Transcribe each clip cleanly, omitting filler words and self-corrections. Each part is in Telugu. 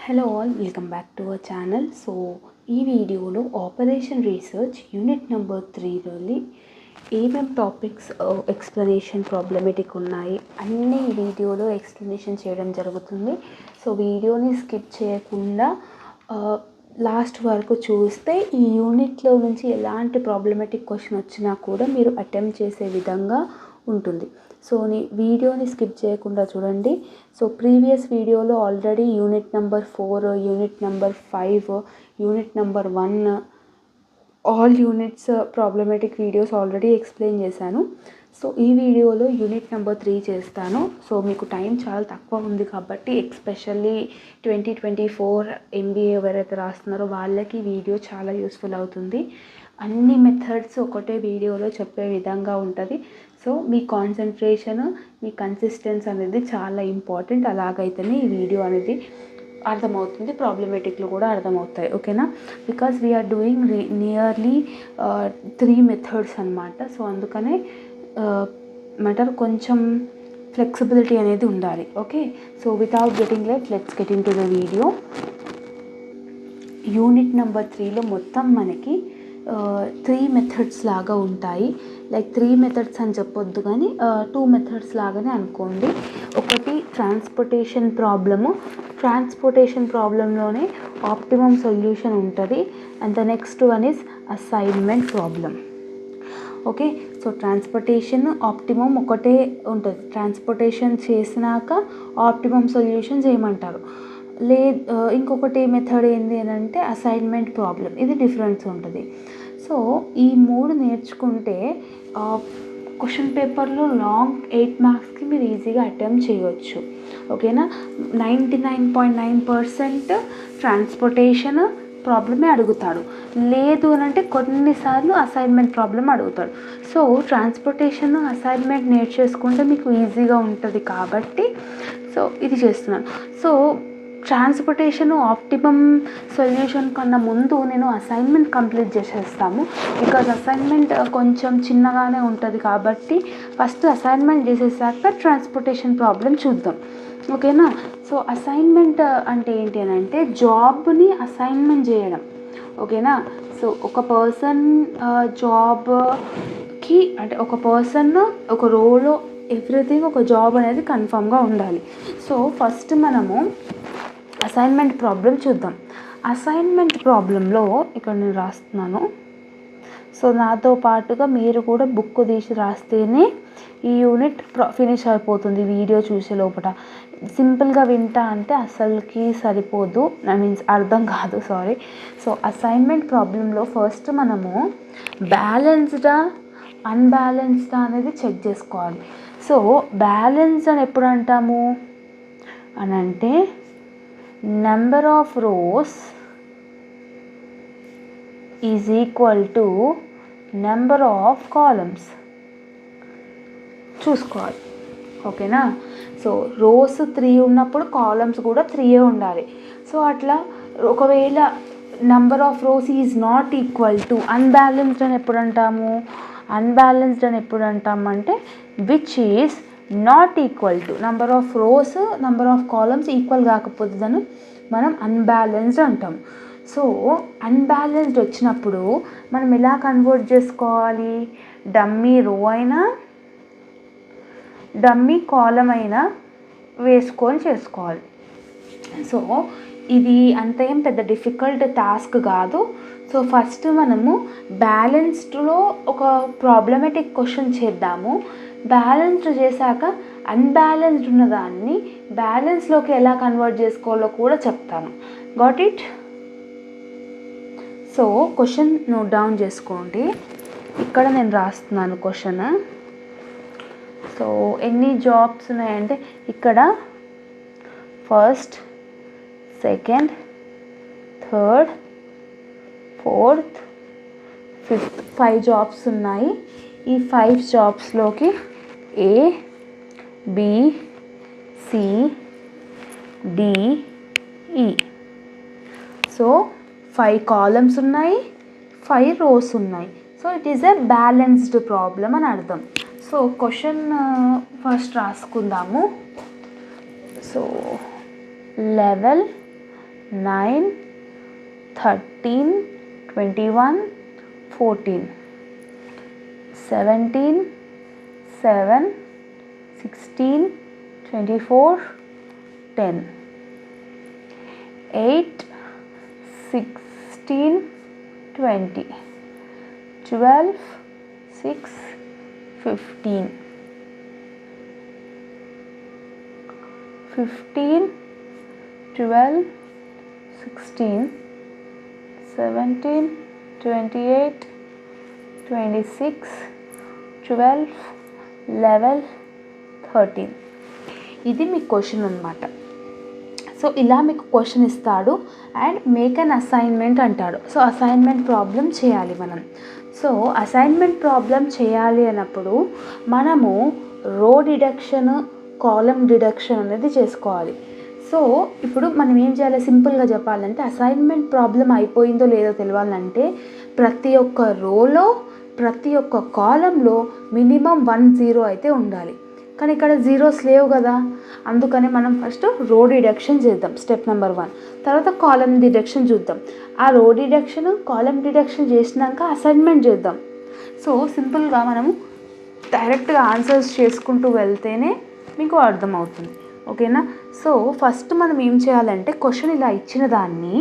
Hello all, welcome back to our channel. So ఈ వీడియోలో ఆపరేషన్ రీసెర్చ్ యూనిట్ నెంబర్ 3లోని ఏమేం టాపిక్స్ ఎక్స్ప్లెనేషన్ ప్రాబ్లమేటిక్ ఉన్నాయి అన్నీ ఈ వీడియోలో ఎక్స్ప్లెనేషన్ చేయడం జరుగుతుంది. సో వీడియోని స్కిప్ చేయకుండా లాస్ట్ వరకు చూస్తే ఈ యూనిట్లో నుంచి ఎలాంటి ప్రాబ్లమేటిక్ క్వశ్చన్ వచ్చినా కూడా మీరు అటెంప్ట్ చేసే విధంగా ఉంటుంది. సో వీడియోని స్కిప్ చేయకుండా చూడండి. సో ప్రీవియస్ వీడియోలో already unit number 4, unit number 5, unit number 1 all units problematic videos already explain చేశాను. సో ఈ వీడియోలో యూనిట్ నెంబర్ 3 చేస్తాను. సో మీకు టైం చాలా తక్కువ ఉంది కాబట్టి ఎస్పెషల్లీ 2024 MBA ఎవరైతే రాస్తున్నారో వాళ్ళకి వీడియో చాలా యూస్ఫుల్ అవుతుంది. అన్ని మెథడ్స్ ఒకటే వీడియోలో చెప్పే విధంగా ఉంటుంది. సో మీ కాన్సన్ట్రేషన్, మీ కన్సిస్టెన్సీ అనేది చాలా ఇంపార్టెంట్. అలాగైతేనే ఈ వీడియో అనేది అర్థమవుతుంది, ప్రాబ్లమేటిక్లు కూడా అర్థమవుతాయి. ఓకేనా? Because we are doing nearly 3 methods అనమాట. సో అందుకనే మెథడ్ కొంచెం ఫ్లెక్సిబిలిటీ అనేది ఉండాలి. Okay, so without getting let let's get into the video. Unit number 3లో మొత్తం మనకి 3 మెథడ్స్ లాగా ఉంటాయి. లైక్ 3 మెథడ్స్ అని చెప్పొద్దు కానీ 2 మెథడ్స్ లాగానే అనుకోండి. ఒకటి ట్రాన్స్పోర్టేషన్ ప్రాబ్లంలోనే ఆప్టిమమ్ సొల్యూషన్ ఉంటుంది. And the next one is assignment problem. Okay, so transportation optimum ఒకటే ఉంటుంది. ట్రాన్స్పోర్టేషన్ చేసినాక ఆప్టిమమ్ సొల్యూషన్ చేయమంటారు. ఇంకొకటి మెథడ్ ఏంటి అని అంటే అసైన్మెంట్ ప్రాబ్లం. ఇది డిఫరెన్స్ ఉంటుంది. సో ఈ 3 నేర్చుకుంటే క్వశ్చన్ పేపర్లో లాంగ్ 8 మార్క్స్కి మీరు ఈజీగా అటెంప్ట్ చేయవచ్చు. ఓకేనా? 99.9% ట్రాన్స్పోర్టేషన్ ప్రాబ్లమే అడుగుతాడు. లేదు అని అంటే కొన్నిసార్లు అసైన్మెంట్ ప్రాబ్లం అడుగుతాడు. సో ట్రాన్స్పోర్టేషన్ అసైన్మెంట్ నేర్చేసుకుంటే మీకు ఈజీగా ఉంటుంది కాబట్టి సో ఇది చేస్తున్నాను. సో ట్రాన్స్పోర్టేషన్ ఆప్టిమమ్ సొల్యూషన్ కన్నా ముందు నేను అసైన్మెంట్ కంప్లీట్ చేసేస్తాము. బికాజ్ అసైన్మెంట్ కొంచెం చిన్నగానే ఉంటుంది కాబట్టి ఫస్ట్ అసైన్మెంట్ చేసేసాక ట్రాన్స్పోర్టేషన్ ప్రాబ్లం చూద్దాం. ఓకేనా? సో అసైన్మెంట్ అంటే ఏంటి అని అంటే జాబ్ని అసైన్మెంట్ చేయడం. ఓకేనా? సో ఒక పర్సన్ జాబ్కి అంటే ఒక పర్సన్ ఒక రోలో ఎవ్రీథింగ్ ఒక జాబ్ అనేది కన్ఫామ్గా ఉండాలి. సో ఫస్ట్ మనము అసైన్మెంట్ ప్రాబ్లం చూద్దాం. అసైన్మెంట్ ప్రాబ్లంలో ఇక్కడ నేను రాస్తున్నాను. సో నాతో పాటుగా మీరు కూడా బుక్ తీసి రాస్తేనే ఈ యూనిట్ ఫినిష్ అయిపోతుంది. వీడియో చూసే లోపల సింపుల్గా వింటా అంటే అసలుకి సరిపోదు, మీన్స్ అర్థం కాదు, సారీ. సో అసైన్మెంట్ ప్రాబ్లంలో ఫస్ట్ మనము బ్యాలెన్స్డా అన్బ్యాలెన్స్డా అనేది చెక్ చేసుకోవాలి. సో బ్యాలెన్స్డ్ అని ఎప్పుడు అంటాము అని అంటే number of rows is equal to number of columns చూసుకోవాలి. ఓకేనా? సో రోస్ 3 ఉన్నప్పుడు కాలమ్స్ కూడా 3 ఉండాలి. సో అట్లా ఒకవేళ number of rows is not equal to unbalanced అని ఎప్పుడు అంటాము? అన్బ్యాలెన్స్డ్ అని ఎప్పుడు అంటామంటే which is not equal to number of rows number of columns equal కాకపోతే దాన్ని మనం అన్బ్యాలెన్స్డ్ అంటాం. సో అన్బ్యాలెన్స్డ్ వచ్చినప్పుడు మనం ఎలా కన్వర్ట్ చేసుకోవాలి? డమ్మీ రో అయినా డమ్మీ కాలం అయినా వేసుకొని చేసుకోవాలి. సో ఇది అంత ఏం పెద్ద డిఫికల్ట్ టాస్క్ కాదు. సో ఫస్ట్ మనము బ్యాలెన్స్డ్లో ఒక ప్రాబ్లమేటిక్ క్వశ్చన్ చేద్దాము. బ్యాలెన్స్డ్ చేశాక అన్బ్యాలెన్స్డ్ ఉన్న దాన్ని బ్యాలెన్స్లోకి ఎలా కన్వర్ట్ చేసుకోవాలో కూడా చెప్తాను. Got it? So question note down చేసుకోండి. ఇక్కడ నేను రాస్తున్నాను క్వశ్చన్. సో ఎన్ని జాబ్స్ ఉన్నాయంటే ఇక్కడ first, second, third, fourth, fifth 5 jobs ఉన్నాయి. ఈ 5 జాబ్స్లోకి A, B, C, D, E. So 5 columns ఉన్నాయి, 5 రోస్ ఉన్నాయి. So it is a balanced problem అని అర్థం. సో క్వశ్చన్ ఫస్ట్ రాసుకుందాము. So level 9, 13, 21, 14, 17, 7, 16, 24, 10, 8, 16, 20, 12, 6, 15, 15, 12, 16, 17, 28, 26, 12, 11, 13. ఇది మీ క్వశ్చన్ అన్నమాట. సో ఇలా మీకు క్వశ్చన్ ఇస్తాడు అండ్ మేక్ అన్ అసైన్మెంట్ అంటాడు. సో అసైన్మెంట్ ప్రాబ్లం చేయాలి మనం. సో అసైన్మెంట్ ప్రాబ్లం చేయాలి అన్నప్పుడు మనము రో డిడక్షన్, కాలమ్ డిడక్షన్ అనేది చేసుకోవాలి. సో ఇప్పుడు మనం ఏం చేయాలి, సింపుల్గా చెప్పాలంటే అసైన్మెంట్ ప్రాబ్లం అయిపోయిందో లేదో తెలియాలంటే ప్రతి ఒక్క రోలో, ప్రతి ఒక్క కాలంలో మినిమం 1 0 అయితే ఉండాలి. కానీ ఇక్కడ జీరోస్ లేవు కదా, అందుకని మనం ఫస్ట్ రో డిడక్షన్ చేద్దాం, స్టెప్ నెంబర్ 1. తర్వాత కాలమ్ డిడక్షన్ చూద్దాం. ఆ రో డిడక్షన్, కాలమ్ డిడక్షన్ చేసినాక అసైన్మెంట్ చేద్దాం. సో సింపుల్గా మనము డైరెక్ట్గా ఆన్సర్స్ చేసుకుంటూ వెళ్తేనే మీకు అర్థమవుతుంది. ఓకేనా? సో ఫస్ట్ మనం ఏం చేయాలంటే క్వశ్చన్ ఇలా ఇచ్చిన దాన్ని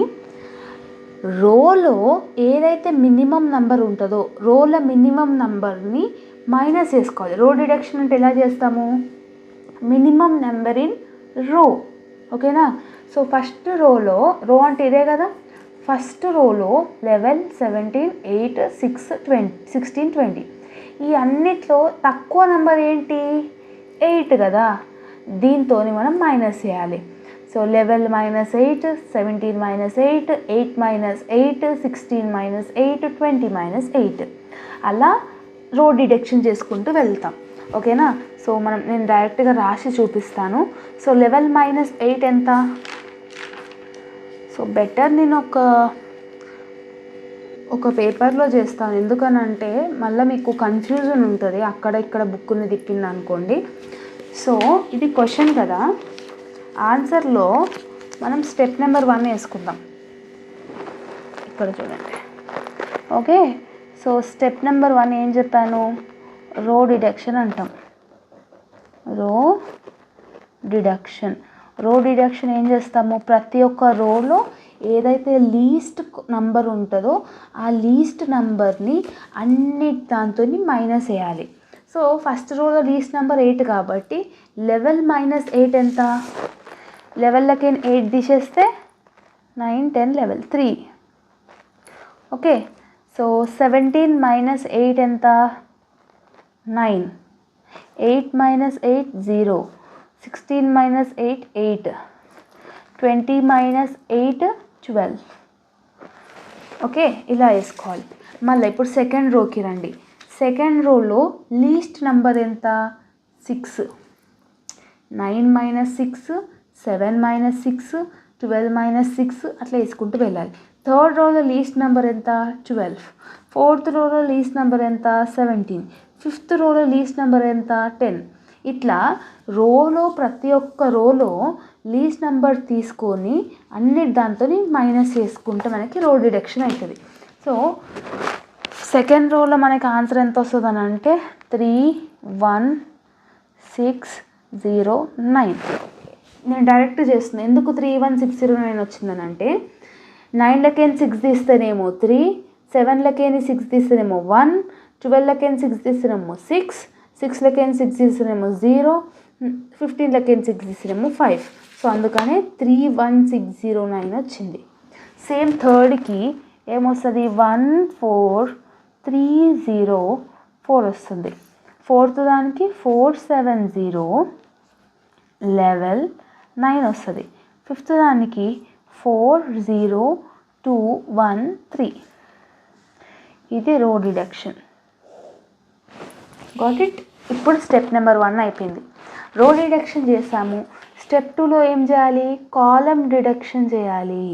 రోలో ఏదైతే మినిమం నెంబర్ ఉంటుందో రోల మినిమం నెంబర్ని మైనస్ చేసుకోవాలి. రో డిడక్షన్ అంటే ఎలా చేస్తాము, మినిమం నెంబర్ ఇన్ రో. ఓకేనా? సో ఫస్ట్ రోలో, రో అంటే ఇదే కదా, ఫస్ట్ రోలో 11, 17, 8, 6, 16, 20 ఈ అన్నిట్లో తక్కువ నెంబర్ ఏంటి, 8 కదా. దీంతో మనం మైనస్ చేయాలి. సో 11 - 8, 17 - 8, 8 - 8, 16 - 8, 20 - 8 అలా రో డిడక్షన్ చేసుకుంటూ వెళ్తాం. ఓకేనా? సో నేను డైరెక్ట్గా రాసి చూపిస్తాను. సో 11 - 8 ఎంత? సో బెటర్ నేను ఒక పేపర్లో చేస్తాను, ఎందుకనంటే మళ్ళీ మీకు కన్ఫ్యూజన్ ఉంటుంది అక్కడ ఇక్కడ బుక్ని తిప్పింది అనుకోండి. సో ఇది క్వశ్చన్ కదా, ఆన్సర్లో మనం స్టెప్ నెంబర్ 1 వేసుకుందాం. ఇక్కడ చూడండి. ఓకే, సో స్టెప్ నెంబర్ 1 ఏం చెప్పాను, రో డిడక్షన్ అంటాం. రో డిడక్షన్ ఏం చేస్తాము, ప్రతి ఒక్క రోలో ఏదైతే లీస్ట్ నంబర్ ఉంటుందో ఆ లీస్ట్ నంబర్ని అన్ని దాంతో మైనస్ వేయాలి. సో ఫస్ట్ రోలో లీస్ట్ నెంబర్ 8 కాబట్టి 11 - 8 ఎంత, 11లకి 8 తీసేస్తే 9, 10, 11, 3. ఓకే, సో 17 - 8 ఎంత, 9. 8 - 8 0, 16 - 8 8, 20 - 8 12. ఓకే, ఇలా వేసుకోవాలి. మళ్ళీ ఇప్పుడు సెకండ్ రోకి రండి. సెకండ్ రోలో లీస్ట్ నెంబర్ ఎంత, 6. 9 - 6, 7 - 6, 12 - 6 అట్లా వేసుకుంటూ వెళ్ళాలి. థర్డ్ రోలో లీస్ట్ నెంబర్ ఎంత, 12. ఫోర్త్ రోలో లీస్ట్ నెంబర్ ఎంత, 17. ఫిఫ్త్ రోలో లీస్ట్ నెంబర్ ఎంత, 10. ఇట్లా రోలో ప్రతి ఒక్క రోలో లీస్ట్ నెంబర్ తీసుకొని అన్ని దాంతో మైనస్ చేసుకుంటే మనకి రో డిడక్షన్ అవుతుంది. సో సెకండ్ రోలో మనకి ఆన్సర్ ఎంత వస్తుంది అని అంటే 3, 1, 6, 0, 9. నేను డైరెక్ట్ చేస్తున్నాను. ఎందుకు 3, 1, 6, 0, 9 వచ్చిందని అంటే 9లకి 6 తీస్తేనేమో 3, 7లకి 6 తీస్తేనేమో 1, 12లకి 6 తీస్తేనేమో 6, 6లకి 6 తీస్తేనేమో 0, 15లకి 6 తీస్తేనేమో 5. సో అందుకనే 3, 1, 6, 0, 9 వచ్చింది. సేమ్ థర్డ్కి ఏమొస్తుంది, 1, 4, 3, 0, 4 వస్తుంది. ఫోర్త్ దానికి 4, 7, 0, 11, 9 వస్తుంది. ఫిఫ్త్ దానికి 4, 0, 2, 1, 3. ఇది రో డిడక్షన్. Got it? ఇప్పుడు స్టెప్ నెంబర్ 1 అయిపోయింది. రో డిడక్షన్ చేసాము. స్టెప్ 2లో ఏం చేయాలి, కాలమ్ డిడక్షన్ చేయాలి.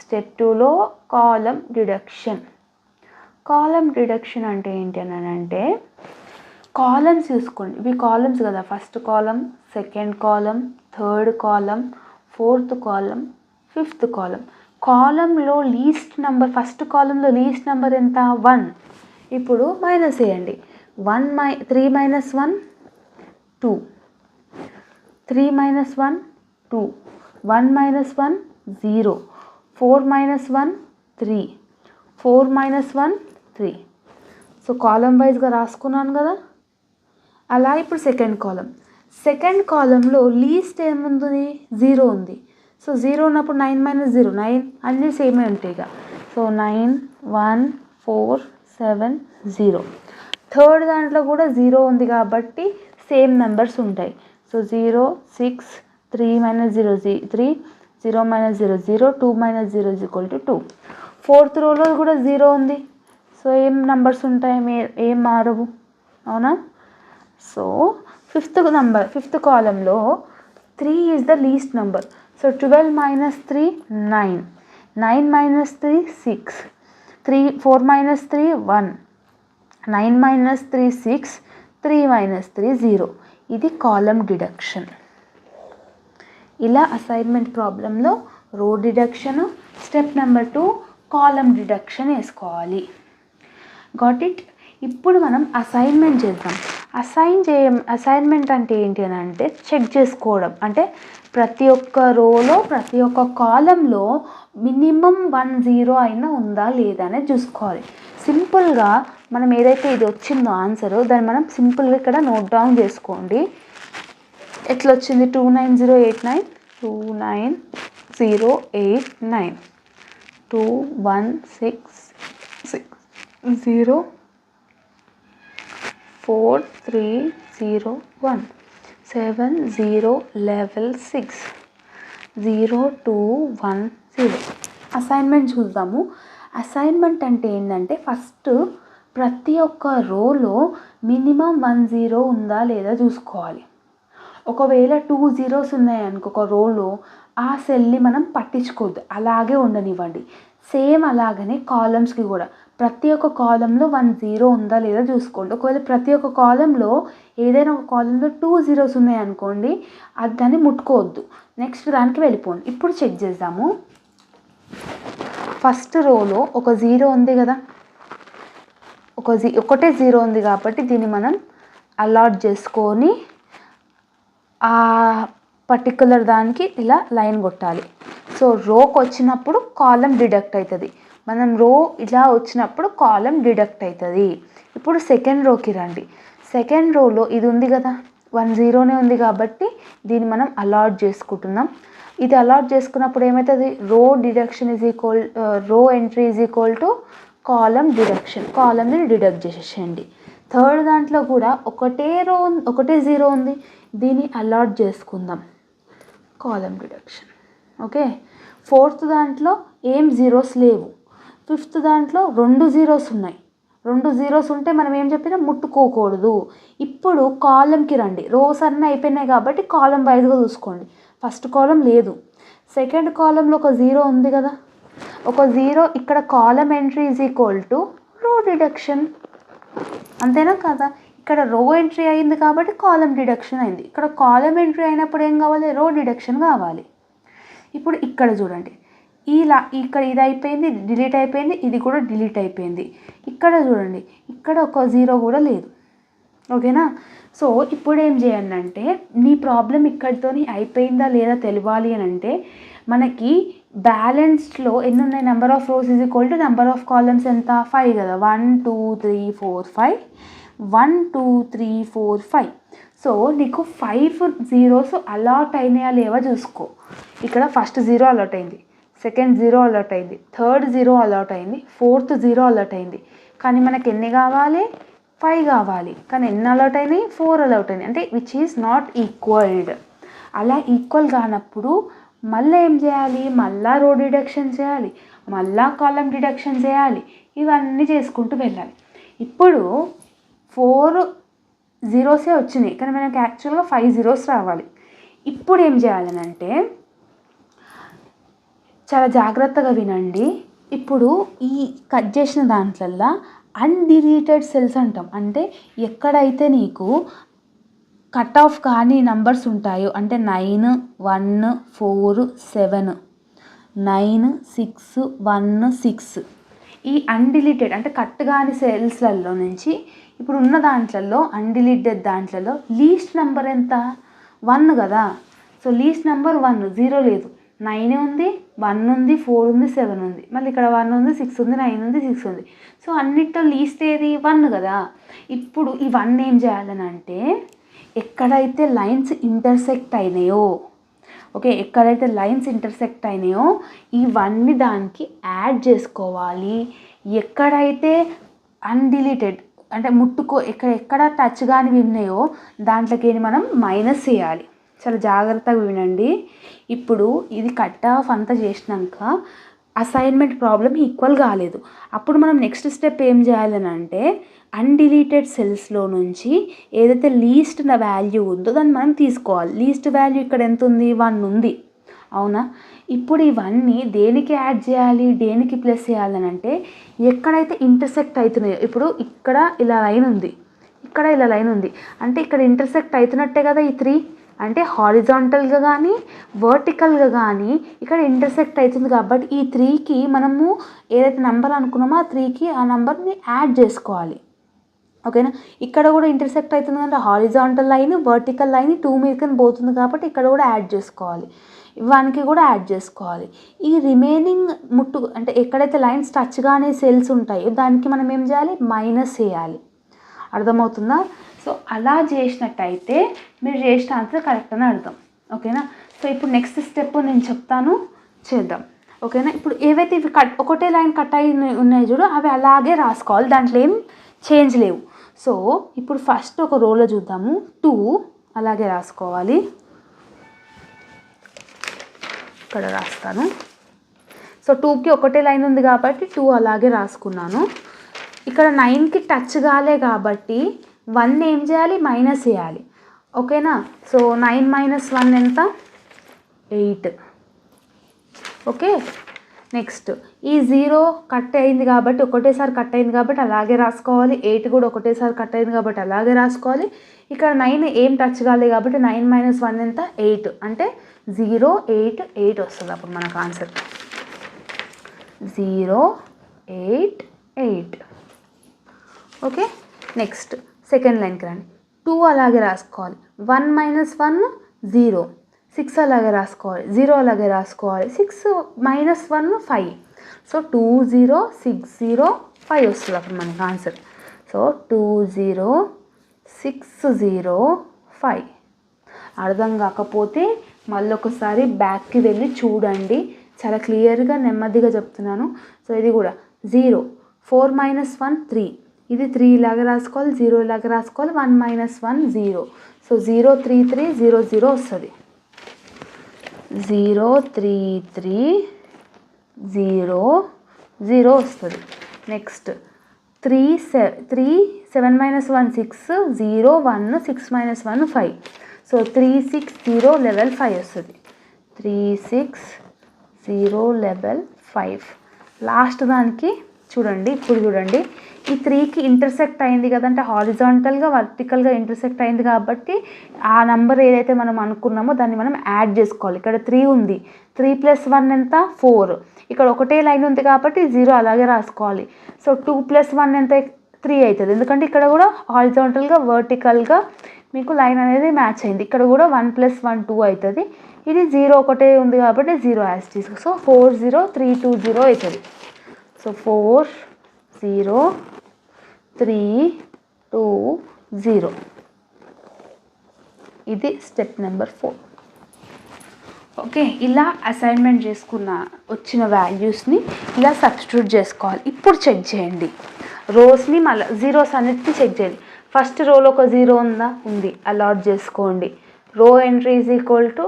స్టెప్ 2లో కాలమ్ డిడక్షన్. కాలమ్ డిడక్షన్ అంటే ఏంటి అని అంటే కాలమ్స్ చూసుకోండి. ఇవి కాలమ్స్ కదా, first column, second column, third column, fourth column, fifth కాలంలో లీస్ట్ నెంబర్, ఫస్ట్ కాలంలో లీస్ట్ నెంబర్ ఎంత? 1. ఇప్పుడు మైనస్ వేయండి. 3 minus 1 2, 3 minus 1 2, 1 minus 1 0, 4 minus 1 3, 4 minus 1 3. So కాలం వైజ్గా రాసుకున్నాను కదా. అలా ఇప్పుడు సెకండ్ కాలంలో లీస్ట్ ఏముంది? 0 ఉంది. సో 0 ఉన్నప్పుడు 9 మైనస్ 0 9, అన్నీ సేమే ఉంటాయి ఇక. సో 9 1 4 7 0. థర్డ్ దాంట్లో కూడా 0 ఉంది కాబట్టి సేమ్ నెంబర్స్ ఉంటాయి. So 0 6 3 minus 0 3, 0 minus 0 0, 2 minus 0 2. Fourth రోలో కూడా 0 ఉంది. సో ఏం నెంబర్స్ ఉంటాయి? ఏం మారవు, అవునా? సో ఫిఫ్త్ కాలంలో 3 is the least number. So 12 minus 3 9, 9 minus 3 6, 4 minus 3 1, 9 minus 3 6, 3 minus 3 0. ఇది కాలం డిడక్షన్. ఇలా అసైన్మెంట్ ప్రాబ్లంలో రో డిడక్షన్, స్టెప్ నెంబర్ 2 కాలం డిడక్షన్ వేసుకోవాలి. Got it? ఇప్పుడు మనం అసైన్మెంట్ చేద్దాం. అసైన్మెంట్ అంటే ఏంటి అని అంటే చెక్ చేసుకోవడం. అంటే ప్రతి ఒక్క రోలో ప్రతి ఒక్క కాలంలో మినిమం 1 0 అయినా ఉందా లేదా అనేది చూసుకోవాలి. సింపుల్గా మనం ఏదైతే ఇది వచ్చిందో ఆన్సర్, దాన్ని మనం సింపుల్గా ఇక్కడ నోట్ డౌన్ చేసుకోండి. ఎట్లా వచ్చింది? 29089, 29089, 21660 4301 7011 0210. అసైన్మెంట్ చూద్దాము. అసైన్మెంట్ అంటే ఏంటంటే ఫస్ట్ ప్రతి ఒక్క రోలో మినిమం 1 0 ఉందా లేదా చూసుకోవాలి. ఒకవేళ 2 zeros ఉన్నాయనుకో ఒక రోలో, ఆ సెల్ని మనం పట్టించుకోవద్దు, అలాగే ఉండనివ్వండి. సేమ్ అలాగనే కాలమ్స్కి కూడా ప్రతి ఒక్క కాలంలో 1 0 ఉందా లేదా చూసుకోండి. ఒకవేళ ప్రతి ఒక్క కాలంలో ఏదైనా ఒక కాలంలో 2 zeros ఉన్నాయనుకోండి, అది దాన్ని ముట్టుకోవద్దు, నెక్స్ట్ దానికి వెళ్ళిపోండి. ఇప్పుడు చెక్ చేద్దాము. ఫస్ట్ రోలో ఒక 0 ఉంది కదా, ఒకటే 0 ఉంది కాబట్టి దీన్ని మనం అలాట్ చేసుకొని ఆ పర్టికులర్ దానికి ఇలా లైన్ కొట్టాలి. సో రోకి వచ్చినప్పుడు కాలం డిడక్ట్ అవుతుంది. మనం రో ఇలా వచ్చినప్పుడు కాలం డిడక్ట్ అవుతుంది. ఇప్పుడు సెకండ్ రోకి రండి. సెకండ్ రోలో ఇది ఉంది కదా, 1 0నే ఉంది కాబట్టి దీన్ని మనం అలాట్ చేసుకుంటున్నాం. ఇది అలాట్ చేసుకున్నప్పుడు ఏమవుతుంది? Row deduction row entry is equal to column deduction. కాలంని డిడక్ట్ చేసేసేయండి. థర్డ్ దాంట్లో కూడా ఒకటే 0 ఉంది, దీన్ని అలాట్ చేసుకుందాం, కాలం డిడక్షన్. ఓకే. ఫోర్త్ దాంట్లో ఏం జీరోస్ లేవు. ఫిఫ్త్ దాంట్లో 2 zeros ఉన్నాయి. 2 zeros ఉంటే మనం ఏం చెప్పినా ముట్టుకోకూడదు. ఇప్పుడు కాలంకి రండి. రోస్ అన్నీ అయిపోయినాయి కాబట్టి కాలం వైజ్గా చూసుకోండి. ఫస్ట్ కాలం లేదు, సెకండ్ కాలంలో ఒక 0 ఉంది కదా, ఒక 0 ఇక్కడ కాలం ఎంట్రీ ఈజ్ ఈక్వల్ టు రో డిడక్షన్. అంతేనా కదా? ఇక్కడ రో ఎంట్రీ అయింది కాబట్టి కాలం డిడక్షన్ అయింది. ఇక్కడ కాలం ఎంట్రీ అయినప్పుడు ఏం కావాలి? రో డిడక్షన్ కావాలి. ఇప్పుడు ఇక్కడ చూడండి, ఇక్కడ ఇది అయిపోయింది, ఇది డిలీట్ అయిపోయింది, ఇది కూడా డిలీట్ అయిపోయింది. ఇక్కడ చూడండి, ఇక్కడ ఒక 0 కూడా లేదు. ఓకేనా? సో ఇప్పుడు ఏం చేయండి అంటే, నీ ప్రాబ్లం ఇక్కడితో అయిపోయిందా లేదా తెలియాలి అని అంటే, మనకి బ్యాలెన్స్డ్లో ఎన్ని ఉన్నాయి? Number of rows is equal to number of columns ఎంత? 5 కదా. 1 2 3 4 5, 1 2 3 4 5. సో నీకు 5 zeros అలాట్ అయినాయా లేవా చూసుకో. ఇక్కడ ఫస్ట్ 0 అలాట్ అయింది, సెకండ్ 0 అలాట్ అయింది, థర్డ్ 0 అలాట్ అయింది, ఫోర్త్ 0 అలాట్ అయింది. కానీ మనకి ఎన్ని కావాలి? 5 కావాలి. కానీ ఎన్ని అలాట్ అయినాయి? 4 అలాట్ అయినాయి. అంటే విచ్ ఈజ్ నాట్ ఈక్వల్డ్. అలా ఈక్వల్ కానప్పుడు మళ్ళీ ఏం చేయాలి? మళ్ళా రో డిడక్షన్ చేయాలి, మళ్ళా కాలం డిడక్షన్ చేయాలి. ఇవన్నీ చేసుకుంటూ వెళ్ళాలి. ఇప్పుడు 4 zeros వచ్చినాయి, కానీ మనకి యాక్చువల్గా 5 zeros రావాలి. ఇప్పుడు ఏం చేయాలని అంటే, చాలా జాగ్రత్తగా వినండి. ఇప్పుడు ఈ కట్ చేసిన దాంట్లల్లో అన్డిలీటెడ్ సెల్స్ అంటాం. అంటే ఎక్కడైతే నీకు కట్ ఆఫ్ కానీ నంబర్స్ ఉంటాయో, అంటే 9 1 4 7 9 6 1 6 ఈ అన్డిలీటెడ్ అంటే కట్ కాని సెల్స్లలో నుంచి ఇప్పుడు ఉన్న దాంట్లలో అన్డిలీటెడ్ దాంట్లలో లీస్ట్ నెంబర్ ఎంత 1 కదా. సో లీస్ట్ నెంబర్ 1, 0 లేదు. 9 ఉంది, 1 ఉంది, 4 ఉంది, 7 ఉంది, మళ్ళీ ఇక్కడ 1 ఉంది, 6 ఉంది, 9 ఉంది, 6 ఉంది. సో అన్నిటిలో లీస్ట్ ఏది 1 కదా. ఇప్పుడు ఈ 1 ఏం చేయాలని అంటే ఎక్కడైతే లైన్స్ ఇంటర్సెక్ట్ అయినాయో, ఓకే, ఎక్కడైతే లైన్స్ ఇంటర్సెక్ట్ అయినాయో ఇవన్నీ దానికి యాడ్ చేసుకోవాలి. ఎక్కడైతే అన్డిలీటెడ్ అంటే ఎక్కడ టచ్ కానివి ఉన్నాయో దాంట్లోకి మనం మైనస్ చేయాలి. చాలా జాగ్రత్తగా వినండి. ఇప్పుడు ఇది కట్ ఆఫ్ అంతా చేసినాక అసైన్మెంట్ ప్రాబ్లం ఈక్వల్ కాలేదు. అప్పుడు మనం నెక్స్ట్ స్టెప్ ఏం చేయాలని అంటే అన్డిలీటెడ్ సెల్స్లో నుంచి ఏదైతే లీస్ట్ వాల్యూ ఉందో దాన్ని మనం తీసుకోవాలి. లీస్ట్ వాల్యూ ఇక్కడ ఎంత ఉంది, 1 ఉంది, అవునా. ఇప్పుడు ఇవన్నీ దేనికి యాడ్ చేయాలి, దేనికి ప్లస్ చేయాలని అంటే ఎక్కడైతే ఇంటర్సెక్ట్ అవుతున్నాయో, ఇప్పుడు ఇక్కడ ఇలా లైన్ ఉంది, ఇక్కడ ఇలా లైన్ ఉంది, అంటే ఇక్కడ ఇంటర్సెక్ట్ అవుతున్నట్టే కదా ఈ 3, అంటే హారిజాంటల్గా కానీ వర్టికల్గా కానీ ఇక్కడ ఇంటర్సెక్ట్ అవుతుంది. కాబట్టి ఈ 3కి మనము ఏదైతే నెంబర్ అనుకున్నామో ఆ 3కి ఆ నెంబర్ని యాడ్ చేసుకోవాలి, ఓకేనా. ఇక్కడ కూడా ఇంటర్సెక్ట్ అవుతుంది అంటే హారిజాంటల్ లైన్ వర్టికల్ లైన్ 2 మీదకి పోతుంది కాబట్టి ఇక్కడ కూడా యాడ్ చేసుకోవాలి, ఇవానికి కూడా యాడ్ చేసుకోవాలి. ఈ రిమైనింగ్ అంటే ఎక్కడైతే లైన్స్ టచ్ కానీ సెల్స్ ఉంటాయో దానికి మనం ఏం చేయాలి, మైనస్ చేయాలి. అర్థమవుతుందా? సో అలా చేసినట్టయితే మీరు చేసిన ఆన్సర్ కరెక్ట్ అని అర్థం, ఓకేనా. సో ఇప్పుడు నెక్స్ట్ స్టెప్ నేను చెప్తాను, చేద్దాం, ఓకేనా. ఇప్పుడు ఏవైతే ఇవి ఒకటే లైన్ కట్ అయి ఉన్నాయి చూడు అవి అలాగే రాసుకోవాలి, దాంట్లో ఏం చేంజ్ లేవు. సో ఇప్పుడు ఫస్ట్ ఒక రోలో చూద్దాము. 2 అలాగే రాసుకోవాలి, ఇక్కడ రాస్తాను. సో 2కి ఒకటే లైన్ ఉంది కాబట్టి 2 అలాగే రాసుకున్నాను. ఇక్కడ 9కి టచ్ కాలే కాబట్టి 1 ఏం చేయాలి, మైనస్ చేయాలి, ఓకేనా. సో 9 - 1 ఎంత, 8, ఓకే. నెక్స్ట్ ఈ 0 కట్ అయింది కాబట్టి ఒకటేసారి కట్ అయింది కాబట్టి అలాగే రాసుకోవాలి. 8 కూడా ఒకటేసారి కట్ అయింది కాబట్టి అలాగే రాసుకోవాలి. ఇక్కడ 9 ఏం టచ్ కాలేదు కాబట్టి 9 - 1 ఎంత, 8, అంటే 0 8 8 వస్తుంది అప్పుడు మనకు ఆన్సర్ 0 8 8, ఓకే. నెక్స్ట్ సెకండ్ లైన్కి రండి. 2 అలాగే రాసుకోవాలి. 1 - 1 0, 6 అలాగే రాసుకోవాలి, 0 అలాగే రాసుకోవాలి, 6 - 1 5. సో 2 0 6 0 5 వస్తుంది అప్పుడు మనకి ఆన్సర్. సో 2 0 6 0 5. అర్థం కాకపోతే మళ్ళీ ఒకసారి బ్యాక్కి వెళ్ళి చూడండి, చాలా క్లియర్గా నెమ్మదిగా చెప్తున్నాను. సో ఇది కూడా 0 4 - 1 3, ఇది 3 ఇలాగే రాసుకోవాలి, 0 ఇలాగే రాసుకోవాలి, 1 - 1 0. సో 0 3 3 0 0 వస్తుంది, 0 3 3 0 0 వస్తుంది. నెక్స్ట్ 3 7 - 1 6 0 1 6 - 1 5. సో 3 6 0 11 5 వస్తుంది, 3 6 0 11 5. లాస్ట్ దానికి చూడండి, ఇప్పుడు చూడండి ఈ 3కి ఇంటర్సెక్ట్ అయింది కదంటే హారిజాంటల్గా వర్టికల్గా ఇంటర్సెక్ట్ అయింది కాబట్టి ఆ నెంబర్ ఏదైతే మనం అనుకున్నామో దాన్ని మనం యాడ్ చేసుకోవాలి. ఇక్కడ 3 ఉంది, 3 + 1 ఎంత, 4. ఇక్కడ ఒకటే లైన్ ఉంది కాబట్టి 0 అలాగే రాసుకోవాలి. సో 2 + 1 ఎంత, 3 అవుతుంది, ఎందుకంటే ఇక్కడ కూడా హారిజాంటల్గా వర్టికల్గా మీకు లైన్ అనేది మ్యాచ్ అయింది. ఇక్కడ కూడా 1 + 1 2 అవుతుంది, ఇది 0 ఒకటే ఉంది కాబట్టి 0 యాజ్ తీసుకో. సో 4 0 3 2 0 అవుతుంది. సో 4 0 3 2 0. ఇది స్టెప్ నెంబర్ 4, ఓకే. ఇలా అసైన్మెంట్ చేసుకున్న వచ్చిన వాల్యూస్ని ఇలా సబ్స్టిట్యూట్ చేసుకోవాలి. ఇప్పుడు చెక్ చేయండి రోస్ని, మళ్ళీ జీరోస్ అన్నిటిని చెక్ చేయండి. ఫస్ట్ రోలో ఒక 0 ఉందా, ఉంది, అలాట్ చేసుకోండి. రో entry is equal to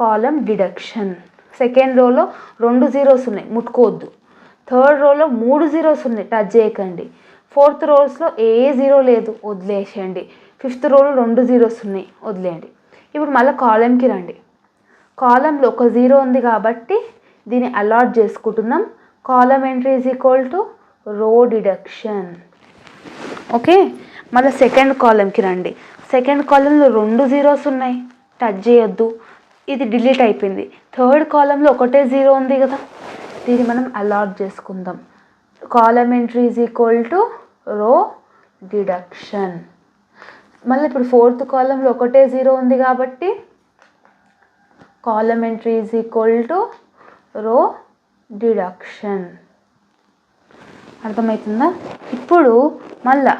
column deduction. Second రోలో 2 zeros ఉన్నాయి, ముట్టుకోవద్దు. థర్డ్ రోలో 3 zeros ఉన్నాయి, టచ్ చేయకండి. ఫోర్త్ రోస్లో ఏ 0 లేదు, వదిలేసేయండి. ఫిఫ్త్ రోలో 2 zeros ఉన్నాయి, వదిలేయండి. ఇప్పుడు మళ్ళీ కాలంకి రండి. కాలంలో ఒక 0 ఉంది కాబట్టి దీన్ని అలాట్ చేసుకుంటున్నాం. కాలం ఎంట్రీ ఈజ్ ఈక్వల్ టు రో డిడక్షన్, ఓకే. మళ్ళీ సెకండ్ కాలంకి రండి. సెకండ్ కాలంలో 2 zeros ఉన్నాయి, టచ్ చేయొద్దు. ఇది డిలీట్ అయిపోయింది. థర్డ్ కాలంలో ఒకటే 0 ఉంది కదా, దీన్ని మనం అలాట్ చేసుకుందాం. కాలం ఎంట్రీ ఈజ్ ఈక్వల్ టు రో డిడక్షన్. మళ్ళీ ఇప్పుడు ఫోర్త్ కాలంలో ఒకటే 0 ఉంది కాబట్టి కాలం ఎంట్రీ ఈజ్ ఈక్వల్ టు రో డిడక్షన్. అర్థమవుతుందా? ఇప్పుడు మళ్ళా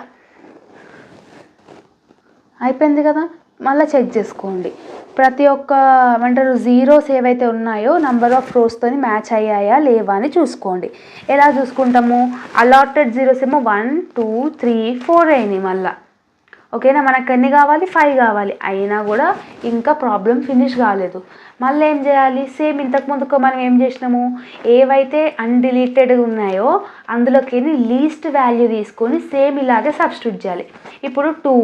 అయిపోయింది కదా, మళ్ళీ చెక్ చేసుకోండి. ప్రతి ఒక్క ఏమంటారు జీరోస్ ఏవైతే ఉన్నాయో నంబర్ ఆఫ్ రోస్తో మ్యాచ్ అయ్యాయా లేవా అని చూసుకోండి. ఎలా చూసుకుంటాము? అలాటెడ్ జీరోస్ ఏమో 1 2 3 4 అయినాయి. మళ్ళీ ఓకేనా, మనకు ఎన్ని కావాలి? 5 కావాలి. అయినా కూడా ఇంకా ప్రాబ్లం ఫినిష్ కాలేదు. మళ్ళీ ఏం చేయాలి? సేమ్ ఇంతకుముందుకు మనం ఏం చేసినాము, ఏవైతే అన్డిలీటెడ్ ఉన్నాయో అందులోకి లీస్ట్ వాల్యూ తీసుకొని సేమ్ ఇలాగే సబ్స్టిట్యూట్ చేయాలి. ఇప్పుడు 2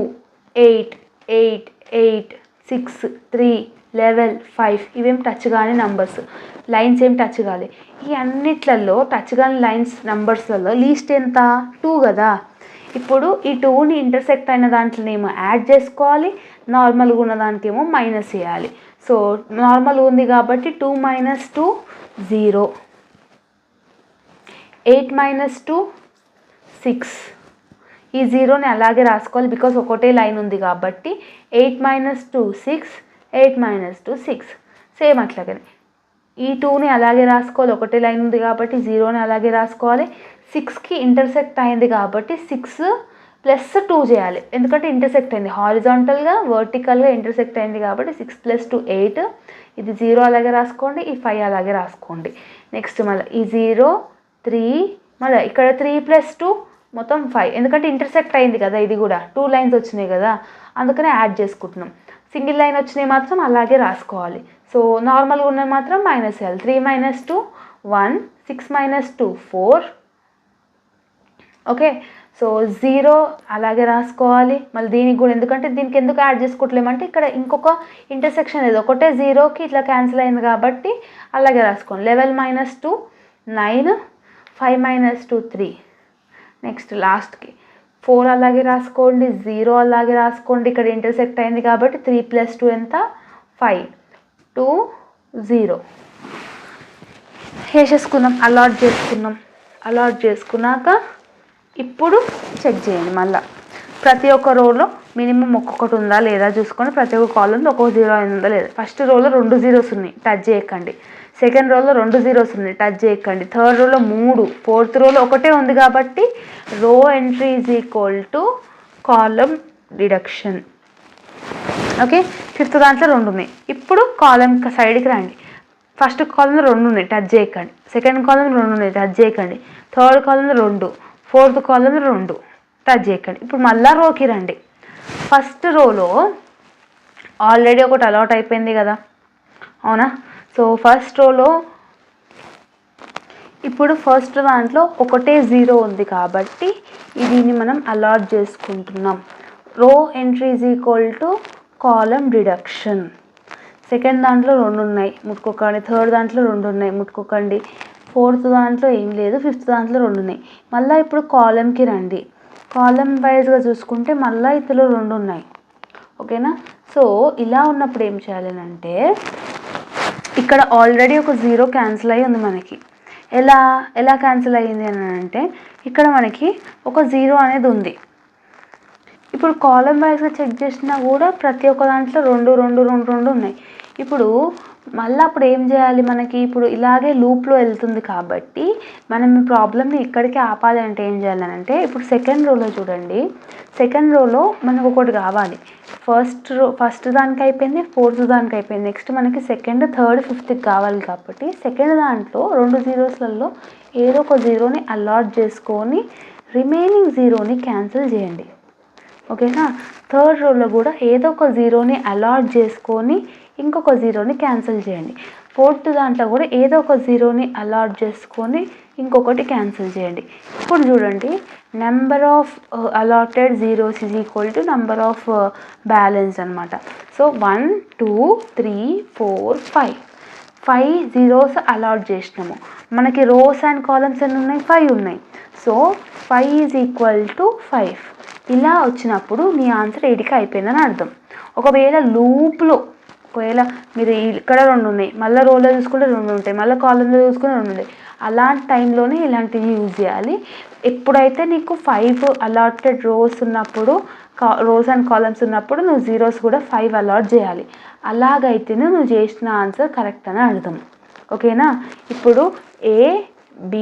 8 8 8 6 3 11 5 ఇవేం టచ్ కాని నంబర్స్, లైన్స్ ఏం టచ్ కాలే. ఈ అన్నిట్లలో టచ్ కాని లైన్స్ నంబర్స్లలో లీస్ట్ ఎంత? 2 కదా. ఇప్పుడు ఈ 2ని ఇంటర్సెక్ట్ అయిన దాంట్లోనేమో యాడ్ చేసుకోవాలి, నార్మల్గా ఉన్న దానికేమో మైనస్ చేయాలి. సో నార్మల్ ఉంది కాబట్టి 2 - 2 0, 8 - 2 6. ఈ 0ని అలాగే రాసుకోవాలి, బికాస్ ఒకటే లైన్ ఉంది కాబట్టి. 8 - 2 6, 8 - 2 6. సేమ్ అట్లాగనే ఈ 2ని అలాగే రాసుకోవాలి, ఒకటే లైన్ ఉంది కాబట్టి. 0ని అలాగే రాసుకోవాలి. 6కి ఇంటర్సెక్ట్ అయింది కాబట్టి 6 + 2 చేయాలి, ఎందుకంటే ఇంటర్సెక్ట్ అయింది హారిజాంటల్గా వర్టికల్గా ఇంటర్సెక్ట్ అయింది కాబట్టి. 6 + 2 8. ఇది 0 అలాగే రాసుకోండి, ఈ 5 అలాగే రాసుకోండి. నెక్స్ట్ మళ్ళీ ఈ 0 3, మళ్ళీ ఇక్కడ 3 + 2 మొత్తం 5, ఎందుకంటే ఇంటర్సెక్ట్ అయింది కదా. ఇది కూడా 2 లైన్స్ వచ్చినాయి కదా, అందుకనే యాడ్ చేసుకుంటున్నాం. సింగిల్ లైన్ వచ్చినాయి మాత్రం అలాగే రాసుకోవాలి. సో నార్మల్గా ఉన్నవి మాత్రం మైనస్ చేయాలి. 3 - 2 1, 6 - 2 4. ఓకే, సో 0 అలాగే రాసుకోవాలి. మళ్ళీ దీనికి కూడా, ఎందుకంటే దీనికి ఎందుకు యాడ్ చేసుకోవట్లేమంటే ఇక్కడ ఇంకొక ఇంటర్సెక్షన్ లేదు, ఒకటే 0కి ఇట్లా క్యాన్సిల్ అయింది కాబట్టి అలాగే రాసుకోండి. 11 - 2 9, 5 - 2 3. నెక్స్ట్ లాస్ట్కి 4 అలాగే రాసుకోండి, 0 అలాగే రాసుకోండి. ఇక్కడ ఇంటర్సెక్ట్ అయింది కాబట్టి 3 + 2 ఎంత? 5 2 0 వేసేసుకున్నాం, అలాట్ చేసుకున్నాం. అలాట్ చేసుకున్నాక ఇప్పుడు చెక్ చేయండి. మళ్ళీ ప్రతి ఒక్క రోలో మినిమం ఒక్కొక్కటి ఉందా లేదా చూసుకొని, ప్రతి ఒక్క కాలంలో ఒక్కొక్క 0 అయిందా లేదా. ఫస్ట్ రోలో 2 zeros ఉన్నాయి, టచ్ చేయకండి. సెకండ్ రోలో 2 zeros ఉన్నాయి, టచ్ చేయకండి. థర్డ్ రోలో 3, ఫోర్త్ రోలో ఒకటే ఉంది కాబట్టి రో entry is equal to column deduction. Okay, fifth దాంట్లో 2 ఉన్నాయి. ఇప్పుడు కాలం సైడ్కి రండి. ఫస్ట్ కాలంలో 2 ఉన్నాయి, టచ్ చేయకండి. సెకండ్ కాలంలో 2 ఉన్నాయి, టచ్ చేయకండి. థర్డ్ కాలంలో 2, ఫోర్త్ కాలంలో 2, టచ్ చేయకండి. ఇప్పుడు మళ్ళీ రోకి రండి. ఫస్ట్ రోలో ఆల్రెడీ ఒకటి అలాట్ అయిపోయింది కదా, అవునా? సో ఫస్ట్ రోలో ఇప్పుడు ఫస్ట్ దాంట్లో ఒకటే 0 ఉంది కాబట్టి దీన్ని మనం అలాట్ చేసుకుంటున్నాం. రో entry is equal to column deduction. Second దాంట్లో 2 ఉన్నాయి, ముట్టుకోకండి. థర్డ్ దాంట్లో 2 ఉన్నాయి, ముట్టుకోకండి. ఫోర్త్ దాంట్లో ఏం లేదు, ఫిఫ్త్ దాంట్లో 2 ఉన్నాయి. మళ్ళీ ఇప్పుడు కాలంకి రండి. కాలం వైజ్గా చూసుకుంటే మళ్ళీ ఇందులో 2 ఉన్నాయి. ఓకేనా? సో ఇలా ఉన్నప్పుడు ఏం చేయాలి అంటే, ఇక్కడ ఆల్రెడీ ఒక 0 క్యాన్సిల్ అయ్యి ఉంది మనకి. ఎలా క్యాన్సిల్ అయ్యింది అని అంటే, ఇక్కడ మనకి ఒక 0 అనేది ఉంది. ఇప్పుడు కాలం వైజ్గా చెక్ చేసినా కూడా ప్రతి ఒక్క దాంట్లో 2 2 2 2 ఉన్నాయి. ఇప్పుడు మళ్ళీ అప్పుడు ఏం చేయాలి, మనకి ఇప్పుడు ఇలాగే లూప్లో వెళ్తుంది కాబట్టి మనం ఈ ప్రాబ్లమ్ని ఇక్కడికి ఆపాలి అంటే ఏం చేయాలని అంటే, ఇప్పుడు సెకండ్ రోలో చూడండి. సెకండ్ రోలో మనకు ఒకటి కావాలి. ఫస్ట్ దానికి అయిపోయింది, ఫోర్త్ దానికి అయిపోయింది. నెక్స్ట్ మనకి సెకండ్, థర్డ్, ఫిఫ్త్కి కావాలి కాబట్టి సెకండ్ దాంట్లో 2 zeros ఏదో ఒక 0ని అలాట్ చేసుకొని రిమైనింగ్ 0ని క్యాన్సిల్ చేయండి. ఓకేనా? థర్డ్ రోలో కూడా ఏదో ఒక 0ని అలాట్ చేసుకొని ఇంకొక 0ని క్యాన్సిల్ చేయండి. ఫోర్త్ దాంట్లో కూడా ఏదో ఒక 0ని అలాట్ చేసుకొని ఇంకొకటి క్యాన్సిల్ చేయండి. ఇప్పుడు చూడండి, number of allotted zeros is equal to number of balance అనమాట. సో 1 2 3 4 5 zeros అలాట్ చేసినాము. మనకి రోస్ అండ్ కాలమ్స్ ఎన్ని ఉన్నాయి? 5 ఉన్నాయి. So 5 is equal to 5. ఇలా వచ్చినప్పుడు మీ ఆన్సర్ 8కి అయిపోయిందని అర్థం. ఒకవేళ లూప్లో ఒకవేళ మీరు ఇక్కడ 2 ఉన్నాయి, మళ్ళీ రోలో చూసుకుంటే 2 ఉంటాయి, మళ్ళీ కాలంలో చూసుకుంటే 2 ఉంటాయి. అలాంటి టైంలోనే ఇలాంటివి యూజ్ చేయాలి. ఎప్పుడైతే నీకు 5 అలాటెడ్ రోస్ ఉన్నప్పుడు, రోస్ అండ్ కాలమ్స్ ఉన్నప్పుడు నువ్వు జీరోస్ కూడా 5 అలాట్ చేయాలి. అలాగైతేనే నువ్వు చేసిన ఆన్సర్ కరెక్ట్ అని అర్థం. ఓకేనా? ఇప్పుడు A, B,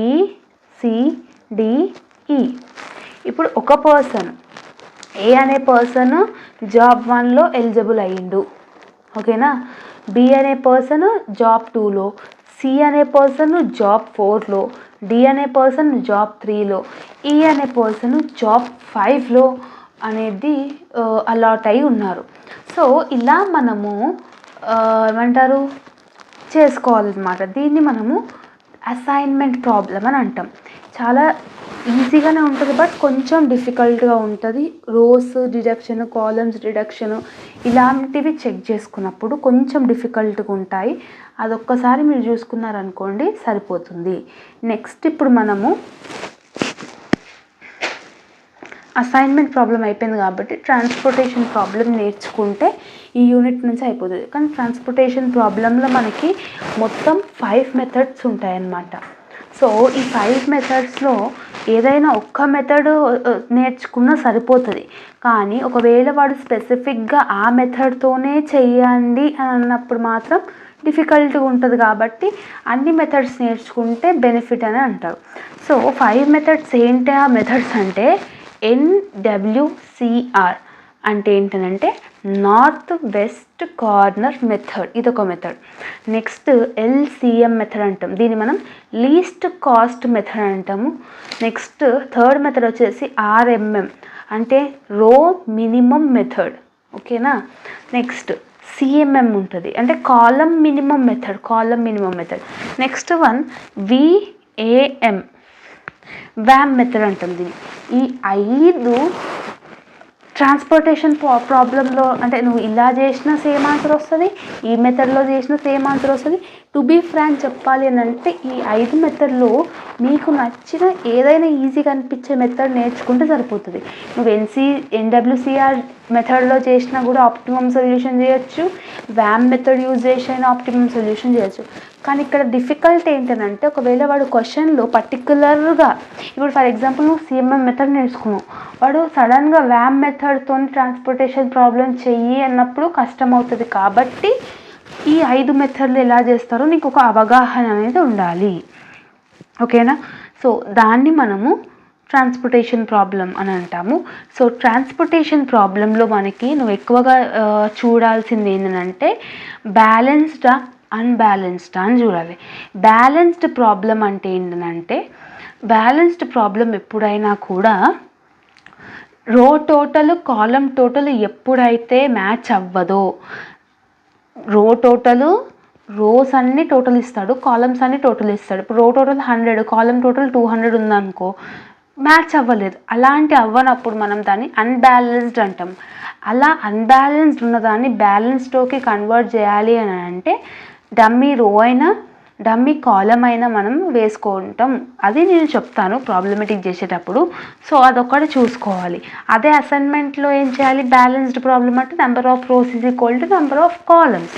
C, D, E. ఇప్పుడు ఒక పర్సన్, ఏ అనే పర్సన్ జాబ్ 1లో ఎలిజిబుల్ అయ్యిండు. ఓకేనా? B అనే పర్సన్ జాబ్ 2లో, C అనే పర్సన్ జాబ్ 4లో, D అనే పర్సన్ జాబ్ 3లో, E అనే పర్సన్ జాబ్ 5లో అనేది అలాట్ అయి ఉన్నారు. సో ఇలా మనము ఏమంటారు చేసుకోవాలన్నమాట. దీన్ని మనము అసైన్మెంట్ ప్రాబ్లం అని అంటాం. చాలా ఈజీగానే ఉంటుంది, బట్ కొంచెం డిఫికల్ట్గా ఉంటుంది. రోస్ డిడక్షన్, కాలమ్స్ డిడక్షన్ ఇలాంటివి చెక్ చేసుకున్నప్పుడు కొంచెం డిఫికల్ట్గా ఉంటాయి. అదొక్కసారి మీరు చూసుకున్నారనుకోండి సరిపోతుంది. నెక్స్ట్ ఇప్పుడు మనము అసైన్మెంట్ ప్రాబ్లం అయిపోయింది కాబట్టి ట్రాన్స్పోర్టేషన్ ప్రాబ్లం నేర్చుకుంటే ఈ యూనిట్ నుంచి అయిపోతుంది. కానీ ట్రాన్స్పోర్టేషన్ ప్రాబ్లంలో మనకి మొత్తం 5 మెథడ్స్ ఉంటాయన్నమాట. సో ఈ 5 మెథడ్స్లో ఏదైనా ఒక్క మెథడ్ నేర్చుకున్నా సరిపోతుంది. కానీ ఒకవేళ వాడు స్పెసిఫిక్గా ఆ మెథడ్తోనే చెయ్యండి అని అన్నప్పుడు మాత్రం డిఫికల్ట్గా ఉంటుంది. కాబట్టి అన్ని మెథడ్స్ నేర్చుకుంటే బెనిఫిట్ అని అంటారు. సో 5 మెథడ్స్ ఏంటి? ఆ మెథడ్స్ అంటే NWCR అంటే ఏంటంటే నార్త్ వెస్ట్ కార్నర్ మెథడ్, ఇదొక మెథడ్. నెక్స్ట్ LCM మెథడ్ అంటాం, దీన్ని మనం లీస్ట్ కాస్ట్ మెథడ్ అంటాము. నెక్స్ట్ థర్డ్ మెథడ్ వచ్చేసి RMM అంటే రో మినిమం మెథడ్. ఓకేనా? నెక్స్ట్ CMM ఉంటుంది అంటే column minimum method. Next one VAM వ్యామ్ method అంటాం దీన్ని. ఈ 5 ట్రాన్స్పోర్టేషన్ ప్రాబ్లంలో అంటే నువ్వు ఇలా చేసినా సేమ్ ఆన్సర్ వస్తుంది, ఈ మెథడ్లో చేసినా సేమ్ ఆన్సర్ వస్తుంది. టు బీ ఫ్రాంక్ చెప్పాలి అని అంటే ఈ 5 మెథడ్లో మీకు నచ్చిన ఏదైనా ఈజీగా అనిపించే మెథడ్ నేర్చుకుంటే సరిపోతుంది. నువ్వు NWCR మెథడ్లో చేసినా కూడా ఆప్టిమమ్ సొల్యూషన్ చేయొచ్చు, వ్యామ్ మెథడ్ యూజ్ చేసిన ఆప్టిమమ్ సొల్యూషన్ చేయొచ్చు. కానీ ఇక్కడ డిఫికల్ట్ ఏంటంటే ఒకవేళ వాడు క్వశ్చన్లో పర్టికులర్గా, ఇప్పుడు ఫర్ ఎగ్జాంపుల్ నువ్వు CMM మెథడ్ నేర్చుకున్నావు, వాడు సడన్గా వ్యామ్ మెథడ్తో ట్రాన్స్పోర్టేషన్ ప్రాబ్లం చెయ్యి అన్నప్పుడు కష్టం అవుతుంది. కాబట్టి ఈ 5 మెథడ్లు ఎలా చేస్తారో నీకు ఒక అవగాహన అనేది ఉండాలి. ఓకేనా? సో దాన్ని మనము ట్రాన్స్పోర్టేషన్ ప్రాబ్లం అని అంటాము. సో ట్రాన్స్పోర్టేషన్ ప్రాబ్లంలో మనకి నువ్వు ఎక్కువగా చూడాల్సింది ఏంటంటే బ్యాలెన్స్డా అన్బ్యాలెన్స్డ్ అని చూడాలి. బ్యాలెన్స్డ్ ప్రాబ్లం అంటే ఏంటంటే బ్యాలెన్స్డ్ ప్రాబ్లం ఎప్పుడైనా కూడా రో టోటల్ కాలమ్ టోటల్ ఎప్పుడైతే మ్యాచ్ అవ్వదో, రో టోటల్ రోస్ అన్ని టోటల్ ఇస్తాడు, కాలమ్స్ అన్ని టోటల్ ఇస్తాడు. ఇప్పుడు రో టోటల్ 100, కాలమ్ టోటల్ 200 ఉందనుకో, మ్యాచ్ అవ్వలేదు. అలాంటి అవ్వనప్పుడు మనం దాన్ని అన్బ్యాలెన్స్డ్ అంటాం. అలా అన్బ్యాలెన్స్డ్ ఉన్నదాన్ని బ్యాలెన్స్డ్లోకి కన్వర్ట్ చేయాలి అని అంటే డమ్మీ రో అయినా డమ్మీ కాలమ్ అయినా మనం వేసుకుంటాం. అది నేను చెప్తాను ప్రాబ్లమేటిక్ చేసేటప్పుడు. సో అదొక్కటి చూసుకోవాలి. అదే అసైన్మెంట్లో ఏం చేయాలి? బ్యాలెన్స్డ్ ప్రాబ్లం అంటే number of rows is equal to number of columns.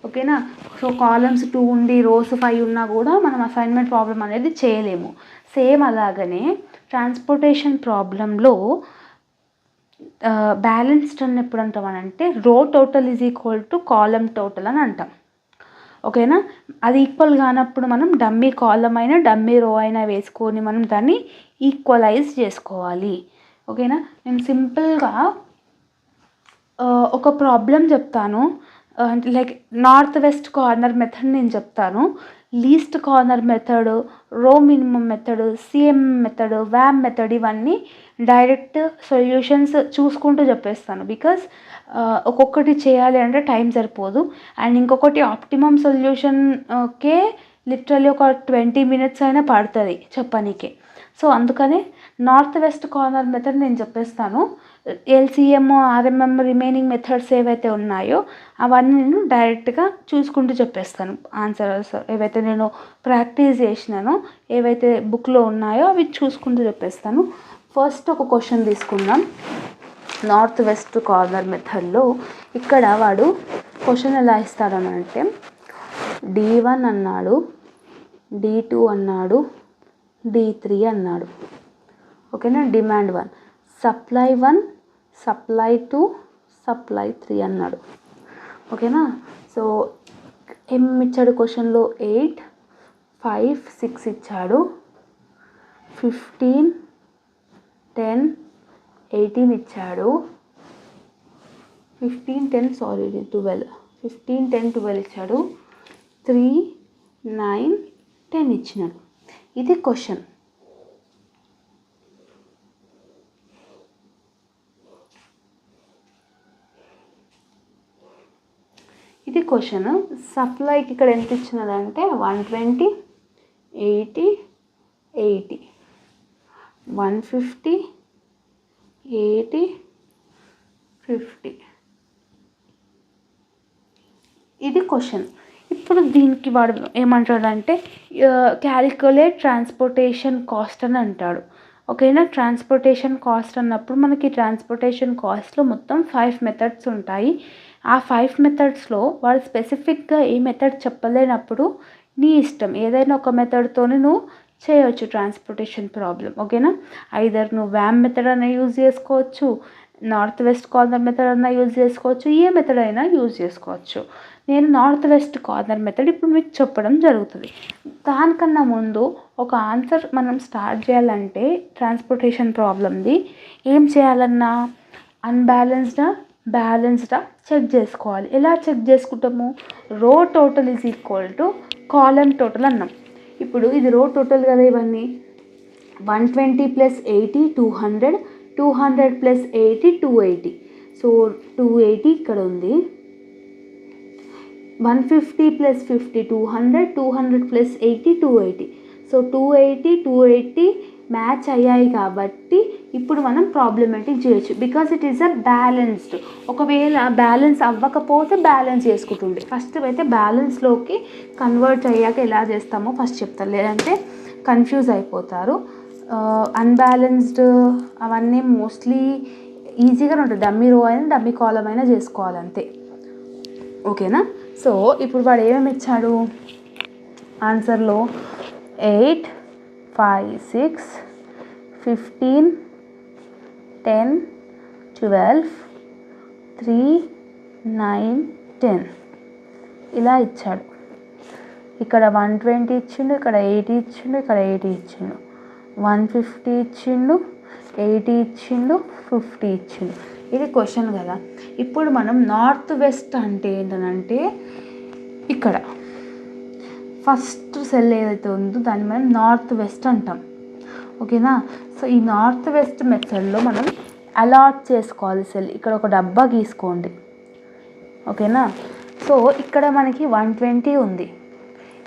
ఓకేనా? సో కాలమ్స్ 2 ఉండి రోస్ 5 ఉన్నా కూడా మనం అసైన్మెంట్ ప్రాబ్లం అనేది చేయలేము. సేమ్ అలాగనే ట్రాన్స్పోర్టేషన్ ప్రాబ్లంలో బ్యాలెన్స్డ్ అని ఎప్పుడు అంటాం అని అంటే రో total is equal to column total అని అంటాం. ఓకేనా? అది ఈక్వల్ కానప్పుడు మనం డమ్మీ కాలమ్ అయినా డమ్మీ రో అయినా వేసుకొని మనం దాన్ని ఈక్వలైజ్ చేసుకోవాలి. ఓకేనా? నేను సింపుల్గా ఒక ప్రాబ్లం చెప్తాను. అంటే like north west corner method నేను చెప్తాను, లీస్ట్ కార్నర్ మెథడ్, రో minimum method, CM method, వ్యామ్ method ఇవన్నీ డైరెక్ట్ సొల్యూషన్స్ చూసుకుంటూ చెప్పేస్తాను. బికాస్ ఒక్కొక్కటి చేయాలి అంటే టైం సరిపోదు. అండ్ ఇంకొకటి ఆప్టిమమ్ సొల్యూషన్కే లిటరల్లీ ఒక 20 minutes అయినా పడుతుంది చెప్పనీకే. సో అందుకనే నార్త్ వెస్ట్ కార్నర్ మెథడ్ నేను చెప్పేస్తాను. LCM, RMM రిమైనింగ్ మెథడ్స్ ఏవైతే ఉన్నాయో అవన్నీ నేను డైరెక్ట్గా చూసుకుంటూ చెప్పేస్తాను. ఆన్సర్స్ ఏవైతే నేను ప్రాక్టీస్ చేసినానో, ఏవైతే బుక్లో ఉన్నాయో అవి చూసుకుంటూ చెప్పేస్తాను. ఫస్ట్ ఒక క్వశ్చన్ తీసుకుందాం. నార్త్ వెస్ట్ కార్నర్ మెథడ్లో ఇక్కడ వాడు క్వశ్చన్ ఎలా ఇస్తాడని అంటే D1 అన్నాడు, D2 అన్నాడు, D3 అన్నాడు. ఓకేనా. డిమాండ్ 1, సప్లై 1, సప్లై 2, సప్లై 3 అన్నాడు. ఓకేనా. సో ఏం ఇచ్చాడు క్వశ్చన్లో 8, 5, 6 ఇచ్చాడు. 15, 10, 18 ఇచ్చాడు. 12 ఇచ్చాడు. 3, 9, 10 ఇచ్చినాడు. ఇది క్వశ్చన్. ఇది క్వశ్చన్. సప్లైకి ఇక్కడ ఎంత ఇచ్చినదంటే 120, 80, 80, 150, 80, 50. ఇది క్వశ్చన్. ఇప్పుడు దీనికి వాడు ఏమంటాడంటే క్యాలిక్యులేట్ ట్రాన్స్పోర్టేషన్ కాస్ట్ అని అంటాడు. ఓకేనా. ట్రాన్స్పోర్టేషన్ కాస్ట్ అన్నప్పుడు మనకి ట్రాన్స్పోర్టేషన్ కాస్ట్లో మొత్తం 5 మెథడ్స్ ఉంటాయి. ఆ 5 మెథడ్స్లో వాడు స్పెసిఫిక్గా ఏ మెథడ్ చెప్పలేనప్పుడు నీ ఇష్టం, ఏదైనా ఒక మెథడ్తోనే నువ్వు చేయవచ్చు ట్రాన్స్పోర్టేషన్ ప్రాబ్లం. ఓకేనా. ఐదర్ నువ్వు వ్యామ్ మెథడ్ అయినా యూజ్ చేసుకోవచ్చు, నార్త్ వెస్ట్ కార్నర్ మెథడ్ అయినా యూజ్ చేసుకోవచ్చు, ఏ మెథడ్ అయినా యూజ్ చేసుకోవచ్చు. నేను నార్త్ వెస్ట్ కార్నర్ మెథడ్ ఇప్పుడు మీకు చెప్పడం జరుగుతుంది. దానికన్నా ముందు ఒక ఆన్సర్ మనం స్టార్ట్ చేయాలంటే ట్రాన్స్పోర్టేషన్ ప్రాబ్లమ్ది ఏం చేయాలన్నా అన్బ్యాలెన్స్డా బ్యాలెన్స్డా చెక్ చేసుకోవాలి. ఎలా చెక్ చేసుకుంటాము? రో total is equal to column total అన్నాం. ఇప్పుడు ఇది రో టోటల్ కదా, ఇవన్నీ 120 + 80 200, 200 + 80 280. సో 280 ఇక్కడ ఉంది. 150 + 50 200, 200 + 80 280. సో 280 280 మ్యాచ్ అయ్యాయి కాబట్టి ఇప్పుడు మనం ప్రాబ్లమేటిక్ చేయొచ్చు. Because it is a balanced. ఒకవేళ బ్యాలెన్స్ అవ్వకపోతే బ్యాలెన్స్ చేసుకుంటుండే. ఫస్ట్ అయితే బ్యాలెన్స్లోకి కన్వర్ట్ అయ్యాక ఎలా చేస్తామో ఫస్ట్ చెప్తాను, లేదంటే కన్ఫ్యూజ్ అయిపోతారు. అన్బ్యాలెన్స్డ్ అవన్నీ మోస్ట్లీ ఈజీగానే ఉంటుంది. డమ్మీ రో అయినా డమ్మీ కాలం అయినా చేసుకోవాలంతే. ఓకేనా. సో ఇప్పుడు వాడు ఏమేమి ఇచ్చాడు ఆన్సర్లో 8, 5, 6, 15, 10, 12, 3, 9, 10 ఇలా ఇచ్చాడు. ఇక్కడ 120 ఇచ్చిండు, ఇక్కడ 80 ఇచ్చిండు, ఇక్కడ 80 ఇచ్చిండు, 150 ఇచ్చిండు, 80 ఇచ్చిండు, 50 ఇచ్చిండు. ఇది క్వశ్చన్ కదా. ఇప్పుడు మనం నార్త్ వెస్ట్ అంటే ఏంటంటే ఇక్కడ ఫస్ట్ సెల్ ఏదైతే ఉందో దాన్ని మనం నార్త్ వెస్ట్ అంటాం. ఓకేనా. సో ఈ నార్త్ వెస్ట్ మెథడ్లో మనం అలాట్ చేసుకోవాలి సెల్. ఇక్కడ ఒక డబ్బా గీసుకోండి. ఓకేనా. సో ఇక్కడ మనకి 120 ఉంది,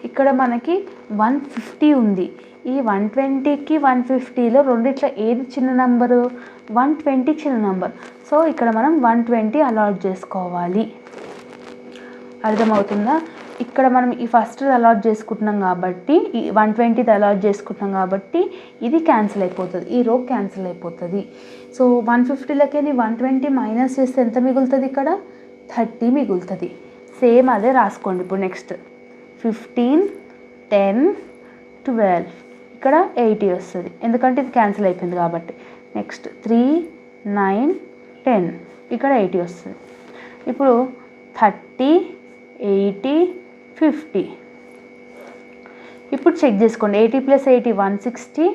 ఇక్కడ మనకి 150 ఉంది. ఈ 120కి 150లో రెండిట్లో ఏది చిన్న నెంబరు? 120 చిన్న నెంబర్. సో ఇక్కడ మనం 120 అలాట్ చేసుకోవాలి. అర్థమవుతుందా? ఇక్కడ మనం ఈ ఫస్ట్ అలాట్ చేసుకుంటున్నాం కాబట్టి, ఈ 120 అలాట్ చేసుకుంటున్నాం కాబట్టి ఇది క్యాన్సిల్ అయిపోతుంది, ఈ రో క్యాన్సిల్ అయిపోతుంది. సో 150లకే 120 మైనస్ చేస్తే ఎంత మిగులుతుంది? ఇక్కడ 30 మిగులుతుంది. సేమ్ అదే రాసుకోండి. ఇప్పుడు నెక్స్ట్ 15, 10, 12, ఇక్కడ 80 వస్తుంది, ఎందుకంటే ఇది క్యాన్సిల్ అయిపోయింది కాబట్టి. నెక్స్ట్ 3, 9, 10, ఇక్కడ 80 వస్తుంది. ఇప్పుడు 30, 80, 50. ఇప్పుడు చెక్ చేసుకోండి. 80 + 80 160,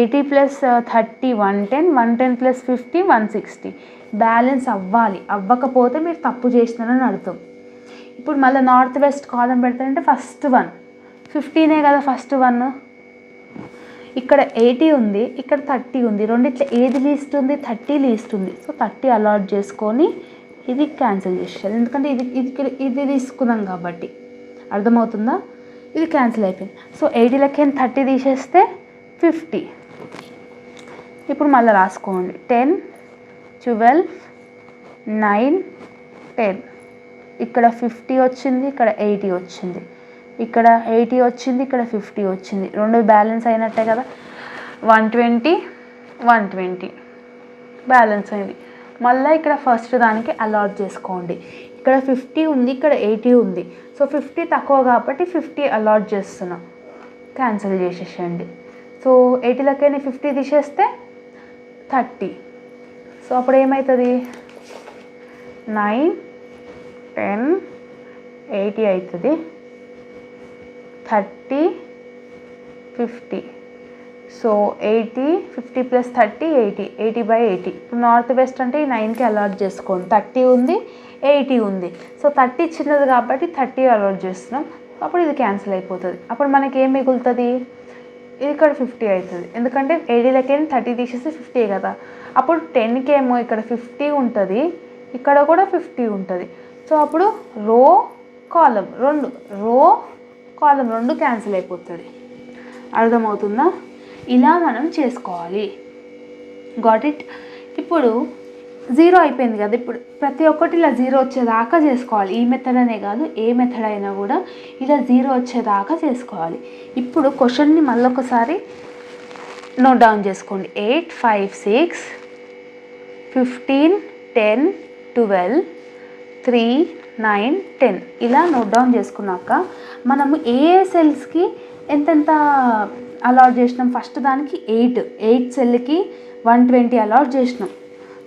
80 + 30 110, 110 + 50 160. బ్యాలెన్స్ అవ్వాలి. అవ్వకపోతే మీరు తప్పు చేసినారని అర్థం. ఇప్పుడు మళ్ళీ నార్త్ వెస్ట్ కాలం పెడతారంటే ఫస్ట్ 1 15 కదా ఫస్ట్ 1. ఇక్కడ 80 ఉంది, ఇక్కడ 30 ఉంది. రెండిట్లో ఏది లీస్ట్ ఉంది? 30 లీస్ట్ ఉంది. సో 30 అలాట్ చేసుకొని ఇది క్యాన్సిల్ చేసేయాలి, ఎందుకంటే ఇది తీసుకున్నాం కాబట్టి. అర్థమవుతుందా? ఇది క్యాన్సిల్ అయిపోయింది. సో 80లకి 30 తీసేస్తే 50. ఇప్పుడు మళ్ళీ రాసుకోండి. 10, 12, 9, 10. ఇక్కడ 50 వచ్చింది, ఇక్కడ 80 వచ్చింది, ఇక్కడ 80 వచ్చింది, ఇక్కడ 50 వచ్చింది. రెండు బ్యాలెన్స్ అయినట్టే కదా. 120, 120 బ్యాలెన్స్ అయింది. మళ్ళీ ఇక్కడ ఫస్ట్ దానికి అలాట్ చేసుకోండి. ఇక్కడ 50 ఉంది, ఇక్కడ 80 ఉంది. సో 50 తక్కువ కాబట్టి 50 అలాట్ చేస్తున్నాం, క్యాన్సిల్ చేసేసేయండి. సో 80లకైనా 50 తీసేస్తే 30. సో అప్పుడు ఏమవుతుంది, 9, 10, 80 అవుతుంది. 30, 50. సో 80, 50 + 30, 80. 80/80. ఇప్పుడు నార్త్ వెస్ట్ అంటే ఈ 9కి అలాట్ చేసుకోండి. 30 ఉంది, 80 ఉంది. సో 30 చిన్నది కాబట్టి 30 అలాట్ చేస్తున్నాం. అప్పుడు ఇది క్యాన్సిల్ అయిపోతుంది. అప్పుడు మనకి ఏం మిగులుతుంది, ఇది ఇక్కడ 50 అవుతుంది. ఎందుకంటే 80లకైనా 30 తీసేస్తే 50 కదా. అప్పుడు 10కి ఏమో ఇక్కడ 50 ఉంటుంది, ఇక్కడ కూడా 50 ఉంటుంది. సో అప్పుడు రో కాలం రెండు క్యాన్సిల్ అయిపోతుంది. అర్థమవుతుందా? ఇలా మనం చేసుకోవాలి. Got it? ఇప్పుడు 0 అయిపోయింది కదా. ఇప్పుడు ప్రతి ఒక్కటి ఇలా 0 వచ్చేదాకా చేసుకోవాలి. ఈ మెథడ్ అనే కాదు, ఏ మెథడ్ అయినా కూడా ఇలా 0 వచ్చేదాకా చేసుకోవాలి. ఇప్పుడు క్వశ్చన్ని మళ్ళొకసారి నోట్ డౌన్ చేసుకోండి. 8, 5, 6, 15, 10, 12, 3, 9, 10 ఇలా నోట్ డౌన్ చేసుకున్నాక మనము ఏ సెల్స్కి ఎంతెంత అలాట్ చేసినాం. ఫస్ట్ దానికి 8 సెల్కి 120 అలాట్ చేసినాం.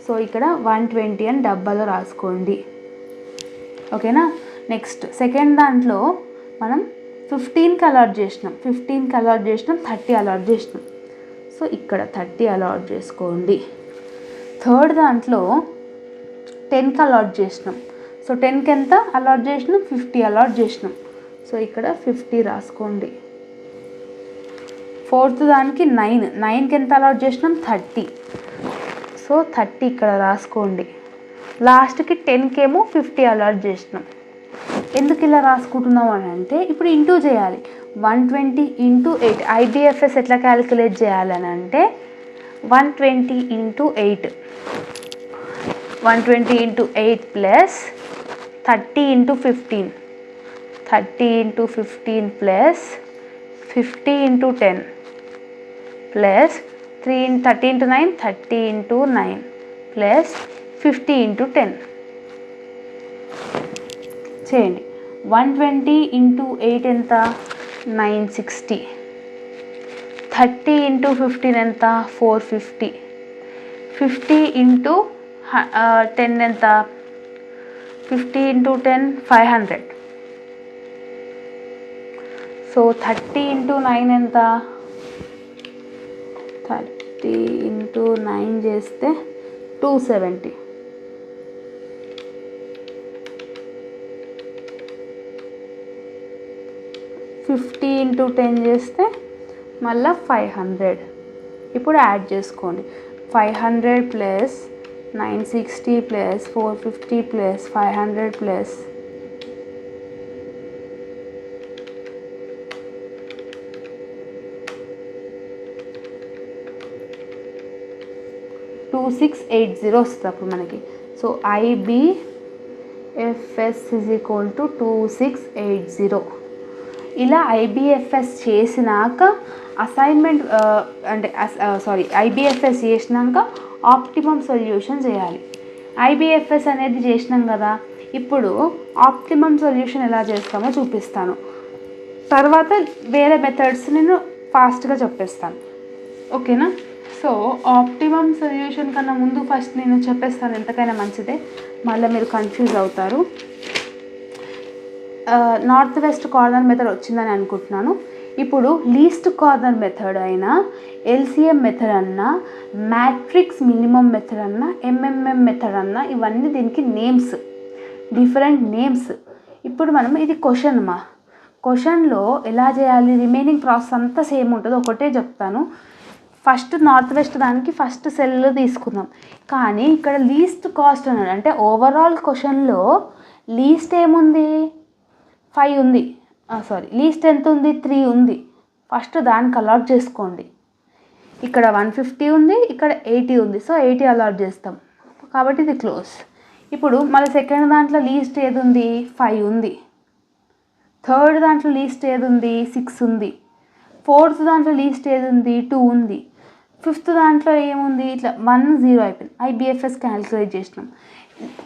సో ఇక్కడ 120 అని డబ్బాలో రాసుకోండి. ఓకేనా? నెక్స్ట్ సెకండ్ దాంట్లో మనం 15కి అలాట్ చేసినాం, 30 అలాట్ చేసినాం. సో ఇక్కడ 30 అలాట్ చేసుకోండి. థర్డ్ దాంట్లో 10కి అలాట్ చేసినాం. సో 10కి ఎంత అలాట్ చేసినాం, 50 అలాట్ చేసినాం. సో ఇక్కడ 50 రాసుకోండి. ఫోర్త్ దానికి 9కి ఎంత అలాట్ చేసినాం, 30. సో 30 ఇక్కడ రాసుకోండి. లాస్ట్కి 10కి ఏమో 50 అలాట్ చేసినాం. ఎందుకు ఇలా రాసుకుంటున్నాం అని అంటే ఇప్పుడు ఇంటూ చేయాలి. 120 × 8 IBFS ఎట్లా క్యాలిక్యులేట్ చేయాలని అంటే 120 × 8 120 × 8 ప్లస్ 30 × 15 30 × 15 ప్లస్ 50 × 10 ప్లస్ 30 × 9 30 × 9 ప్లస్ 50 × 10 చేయండి. 120 × 8 ఎంత, 960. 30 × 15 ఎంత, 450. 50 × 10 ఎంత, 50 × 10 500. సో 30 × 9 ఎంత, 30 × 9 చేస్తే 270. 50 × 10 చేస్తే మళ్ళీ 500. ఇప్పుడు యాడ్ చేసుకోండి. 500 ప్లస్ 960 ప్లస్ 450 ప్లస్ 500 ప్లస్ 2680 వస్తుంది అప్పుడు మనకి. So IBFS = 2680. ఇలా IBFS చేసినాక అసైన్మెంట్ అంటే IBFS చేసినాక ఆప్టిమమ్ సొల్యూషన్ చేయాలి. IBFS అనేది చేసినాం కదా, ఇప్పుడు ఆప్టిమమ్ సొల్యూషన్ ఎలా చేస్తామో చూపిస్తాను. తర్వాత వేరే మెథడ్స్ నేను ఫాస్ట్గా చెప్పేస్తాను. ఓకేనా? సో ఆప్టిమమ్ సొల్యూషన్ కన్నా ముందు ఫస్ట్ నేను చెప్పేస్తాను, ఎంతకైనా మంచిదే, మళ్ళీ మీరు కన్ఫ్యూజ్ అవుతారు. నార్త్ వెస్ట్ కార్నర్ మెథడ్ వచ్చిందని అనుకుంటున్నాను. ఇప్పుడు లీస్ట్ కార్నర్ మెథడ్ అయినా, LCM మెథడ్ అన్నా, మ్యాట్రిక్స్ మినిమం మెథడ్ అన్నా, MMM మెథడ్ అన్నా, ఇవన్నీ దీనికి నేమ్స్, డిఫరెంట్ నేమ్స్. ఇప్పుడు మనం ఇది క్వశ్చన్లో ఎలా చేయాలి, రిమైనింగ్ ప్రాసెస్ అంతా సేమ్ ఉంటుంది, ఒకటే చెప్తాను. ఫస్ట్ నార్త్ వెస్ట్ దానికి ఫస్ట్ సెల్ తీసుకుందాం. కానీ ఇక్కడ లీస్ట్ కాస్ట్ అన్నాడు, అంటే ఓవరాల్ క్వశ్చన్లో లీస్ట్ ఏముంది, 5 ఉంది. లీస్ట్ ఎంత ఉంది, 3 ఉంది. ఫస్ట్ దానికి అలాట్ చేసుకోండి. ఇక్కడ 150 ఉంది, ఇక్కడ 80 ఉంది. సో 80 అలాట్ చేస్తాం కాబట్టి ఇది క్లోజ్. ఇప్పుడు మళ్ళీ సెకండ్ దాంట్లో లీస్ట్ ఏది ఉంది, 5 ఉంది. థర్డ్ దాంట్లో లీస్ట్ ఏది ఉంది, 6 ఉంది. ఫోర్త్ దాంట్లో లీస్ట్ ఏది ఉంది, 2 ఉంది. ఫిఫ్త్ దాంట్లో ఏముంది, ఇట్లా 1 0 అయిపోయింది. ఐబిఎఫ్ఎస్ క్యాలిక్యులేట్ చేసినాం.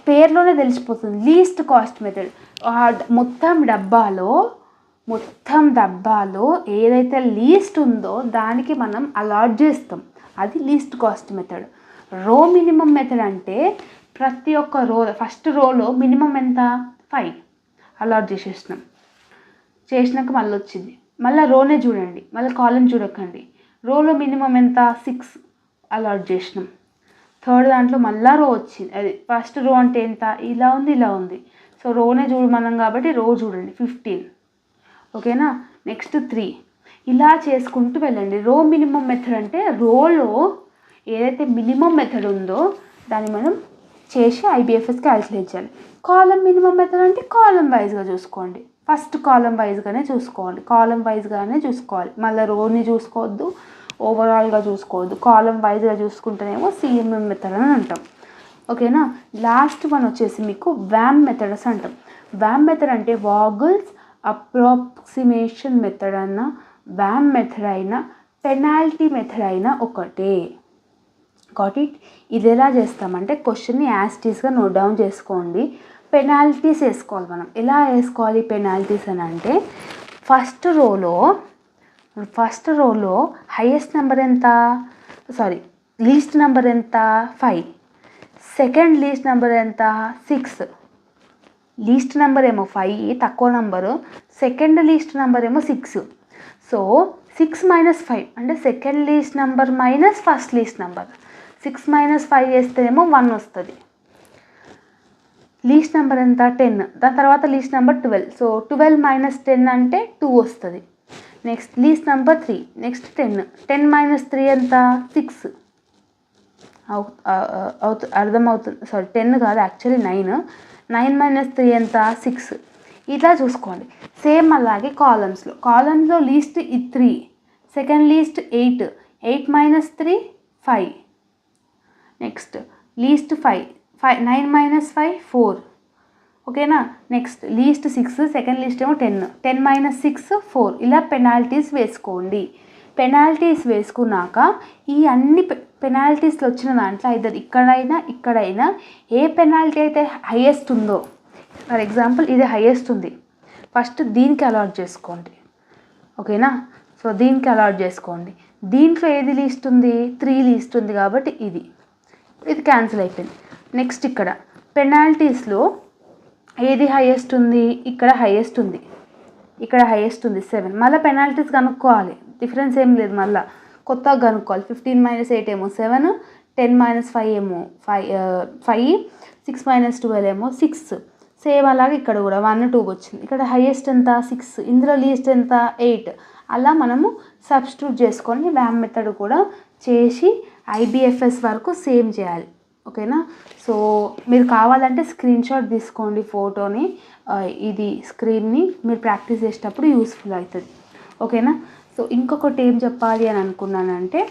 పేరులోనే తెలిసిపోతుంది లీస్ట్ కాస్ట్ మెథడ్. మొత్తం డబ్బాలో ఏదైతే లీస్ట్ ఉందో దానికి మనం అలాట్ చేస్తాం, అది లీస్ట్ కాస్ట్ మెథడ్. రో మినిమం మెథడ్ అంటే ప్రతి ఒక్క ఫస్ట్ రోలో మినిమం ఎంత 5 అలాట్ చేసినాక మళ్ళీ వచ్చింది. మళ్ళీ రోనే చూడండి, మళ్ళీ కాలం చూడకండి. రోలో మినిమం ఎంత 6 అలాట్ చేసినాం. థర్డ్ దాంట్లో మళ్ళీ రో వచ్చింది. అది ఫస్ట్ రో అంటే ఎంత, ఇలా ఉంది. సో రోనే చూడమన్నాం కాబట్టి రో చూడండి 15. ఓకేనా. నెక్స్ట్ 3 ఇలా చేసుకుంటూ వెళ్ళండి. రో మినిమం మెథడ్ అంటే రోలో ఏదైతే మినిమం మెథడ్ ఉందో దాన్ని మనం చేసి ఐబిఎఫ్ఎస్ క్యాలిక్యులేట్ చేయాలి. కాలం మినిమం మెథడ్ అంటే కాలం వైజ్గా చూసుకోండి. ఫస్ట్ కాలం వైజ్గానే చూసుకోవాలి. మళ్ళీ రోని చూసుకోవద్దు, ఓవరాల్గా చూసుకోవద్దు. కాలం వైజ్గా చూసుకుంటేనేమో సిఎంఎం మెథడ్ అని అంటాం. ఓకేనా. లాస్ట్ వన్ వచ్చేసి మీకు వ్యామ్ మెథడ్స్ అంటాం. వ్యామ్ మెథడ్ అంటే వాగల్స్ అప్రాక్సిమేషన్ మెథడ్ అన్నా, వ్యామ్ మెథడ్ అయినా, పెనాల్టీ మెథడ్ అయినా ఒకటే. Got it. ఇది ఎలా చేస్తామంటే క్వశ్చన్ని యాస్టీస్గా నోట్ డౌన్ చేసుకోండి. పెనాల్టీస్ వేసుకోవాలి మనం. ఎలా వేసుకోవాలి పెనాల్టీస్ అని అంటే, ఫస్ట్ రోలో హైయెస్ట్ నెంబర్ ఎంత, లీస్ట్ నెంబర్ ఎంత 5, సెకండ్ లీస్ట్ నెంబర్ ఎంత 6. లీస్ట్ నెంబర్ ఏమో 5 తక్కువ నెంబరు, సెకండ్ లీస్ట్ నెంబర్ ఏమో 6. సో 6 - 5 అంటే second least number minus first least number. 6 - 5 చేస్తేనేమో 1 వస్తుంది. లీస్ట్ నెంబర్ ఎంత 10, దాని తర్వాత లీస్ట్ నెంబర్ 12. సో 12 - 10 అంటే 2 వస్తుంది. నెక్స్ట్ లీస్ట్ నెంబర్ 3, నెక్స్ట్ 10 - 3 ఎంత 6 అర్థమవుతుంది. 10 కాదు యాక్చువల్లీ 9 - 3 ఎంత 6. ఇట్లా చూసుకోండి. సేమ్ అలాగే కాలమ్స్లో least 3, second least 8 - 3 5. Next least 5 9 - 5 4. ఓకేనా. నెక్స్ట్ లీస్ట్ 6, సెకండ్ లీస్ట్ ఏమో 10 - 6 4. ఇలా పెనాల్టీస్ వేసుకోండి. పెనాల్టీస్ వేసుకున్నాక ఈ అన్ని పెనాల్టీస్లో వచ్చిన దాంట్లో ఇక్కడైనా ఏ పెనాల్టీ అయితే హైయెస్ట్ ఉందో, ఫర్ ఎగ్జాంపుల్ ఇది హైయెస్ట్ ఉంది, ఫస్ట్ దీనికి అలాట్ చేసుకోండి. ఓకేనా. సో దీనికి అలాట్ చేసుకోండి. దీంట్లో ఏది లీస్ట్ ఉంది 3 లీస్ట్ ఉంది కాబట్టి ఇది క్యాన్సిల్ అయిపోయింది. నెక్స్ట్ ఇక్కడ పెనాల్టీస్లో ఏది హైయెస్ట్ ఉంది, ఇక్కడ హైయెస్ట్ ఉంది 7. మళ్ళీ పెనాల్టీస్ కనుక్కోవాలి, డిఫరెన్స్ ఏం లేదు, మళ్ళీ కొత్తగా కనుక్కోవాలి. 15 - 8 ఏమో 7, 10 - 5 ఏమో 5, 6 - 12 ఏమో 6. సేమ్ అలాగే ఇక్కడ కూడా 1 2 వచ్చింది. ఇక్కడ హైయెస్ట్ ఎంత 6, ఇందులో లీస్ట్ ఎంత 8. అలా మనము సబ్స్టిట్యూట్ చేసుకొని వ్యామ్ మెథడ్ కూడా చేసి ఐబిఎఫ్ఎస్ వరకు సేమ్ చేయాలి. ఓకేనా. సో మీరు కావాలంటే స్క్రీన్ షాట్ తీసుకోండి ఫోటోని, ఇది స్క్రీన్ని మీరు ప్రాక్టీస్ చేసేటప్పుడు యూస్ఫుల్ అవుతుంది. ఓకేనా. సో ఇంకొకటి ఏం చెప్పాలి అని అనుకున్నానంటే,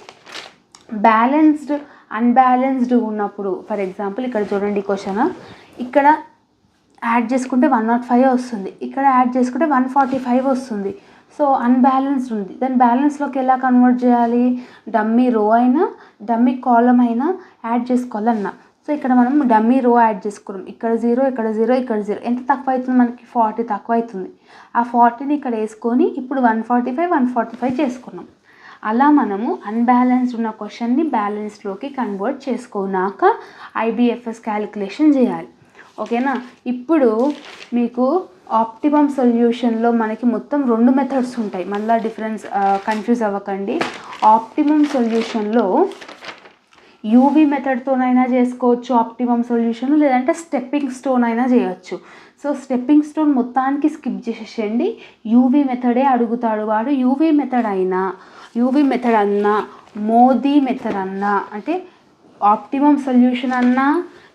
బ్యాలెన్స్డ్ అన్బ్యాలెన్స్డ్ ఉన్నప్పుడు, ఫర్ ఎగ్జాంపుల్ ఇక్కడ చూడండి క్వశ్చన్, ఇక్కడ యాడ్ చేసుకుంటే 105 వస్తుంది, ఇక్కడ యాడ్ చేసుకుంటే 145 వస్తుంది. సో అన్బ్యాలెన్స్డ్ ఉంది. దాన్ని బ్యాలెన్స్లోకి ఎలా కన్వర్ట్ చేయాలి, డమ్మీ రో అయినా డమ్మీ కాలం అయినా యాడ్ చేసుకోవాలన్నా. సో ఇక్కడ మనం డమ్మీ రో యాడ్ చేసుకున్నాం, ఇక్కడ 0 ఇక్కడ 0 ఇక్కడ 0. ఎంత తక్కువ అవుతుంది మనకి 40 తక్కువ అవుతుంది. ఆ 40ని ఇక్కడ వేసుకొని ఇప్పుడు 145 చేసుకున్నాం. అలా మనము అన్బ్యాలెన్స్డ్ ఉన్న క్వశ్చన్ని బ్యాలెన్స్లోకి కన్వర్ట్ చేసుకున్నాక ఐబిఎఫ్ఎస్ క్యాలిక్యులేషన్ చేయాలి. ఓకేనా. ఇప్పుడు మీకు ఆప్టిమమ్ సొల్యూషన్లో మనకి మొత్తం 2 మెథడ్స్ ఉంటాయి. మళ్ళీ డిఫరెన్స్ కన్ఫ్యూజ్ అవ్వకండి. ఆప్టిమమ్ సొల్యూషన్లో యూవీ మెథడ్తోనైనా చేసుకోవచ్చు ఆప్టిమమ్ సొల్యూషన్, లేదంటే స్టెప్పింగ్ స్టోన్ అయినా చేయొచ్చు. సో స్టెప్పింగ్ స్టోన్ మొత్తానికి స్కిప్ చేసేయండి, యూవీ మెథడే అడుగుతాడు వాడు. యూవీ మెథడ్ అన్నా మోదీ మెథడ్ అన్నా, అంటే ఆప్టిమమ్ సొల్యూషన్ అన్నా,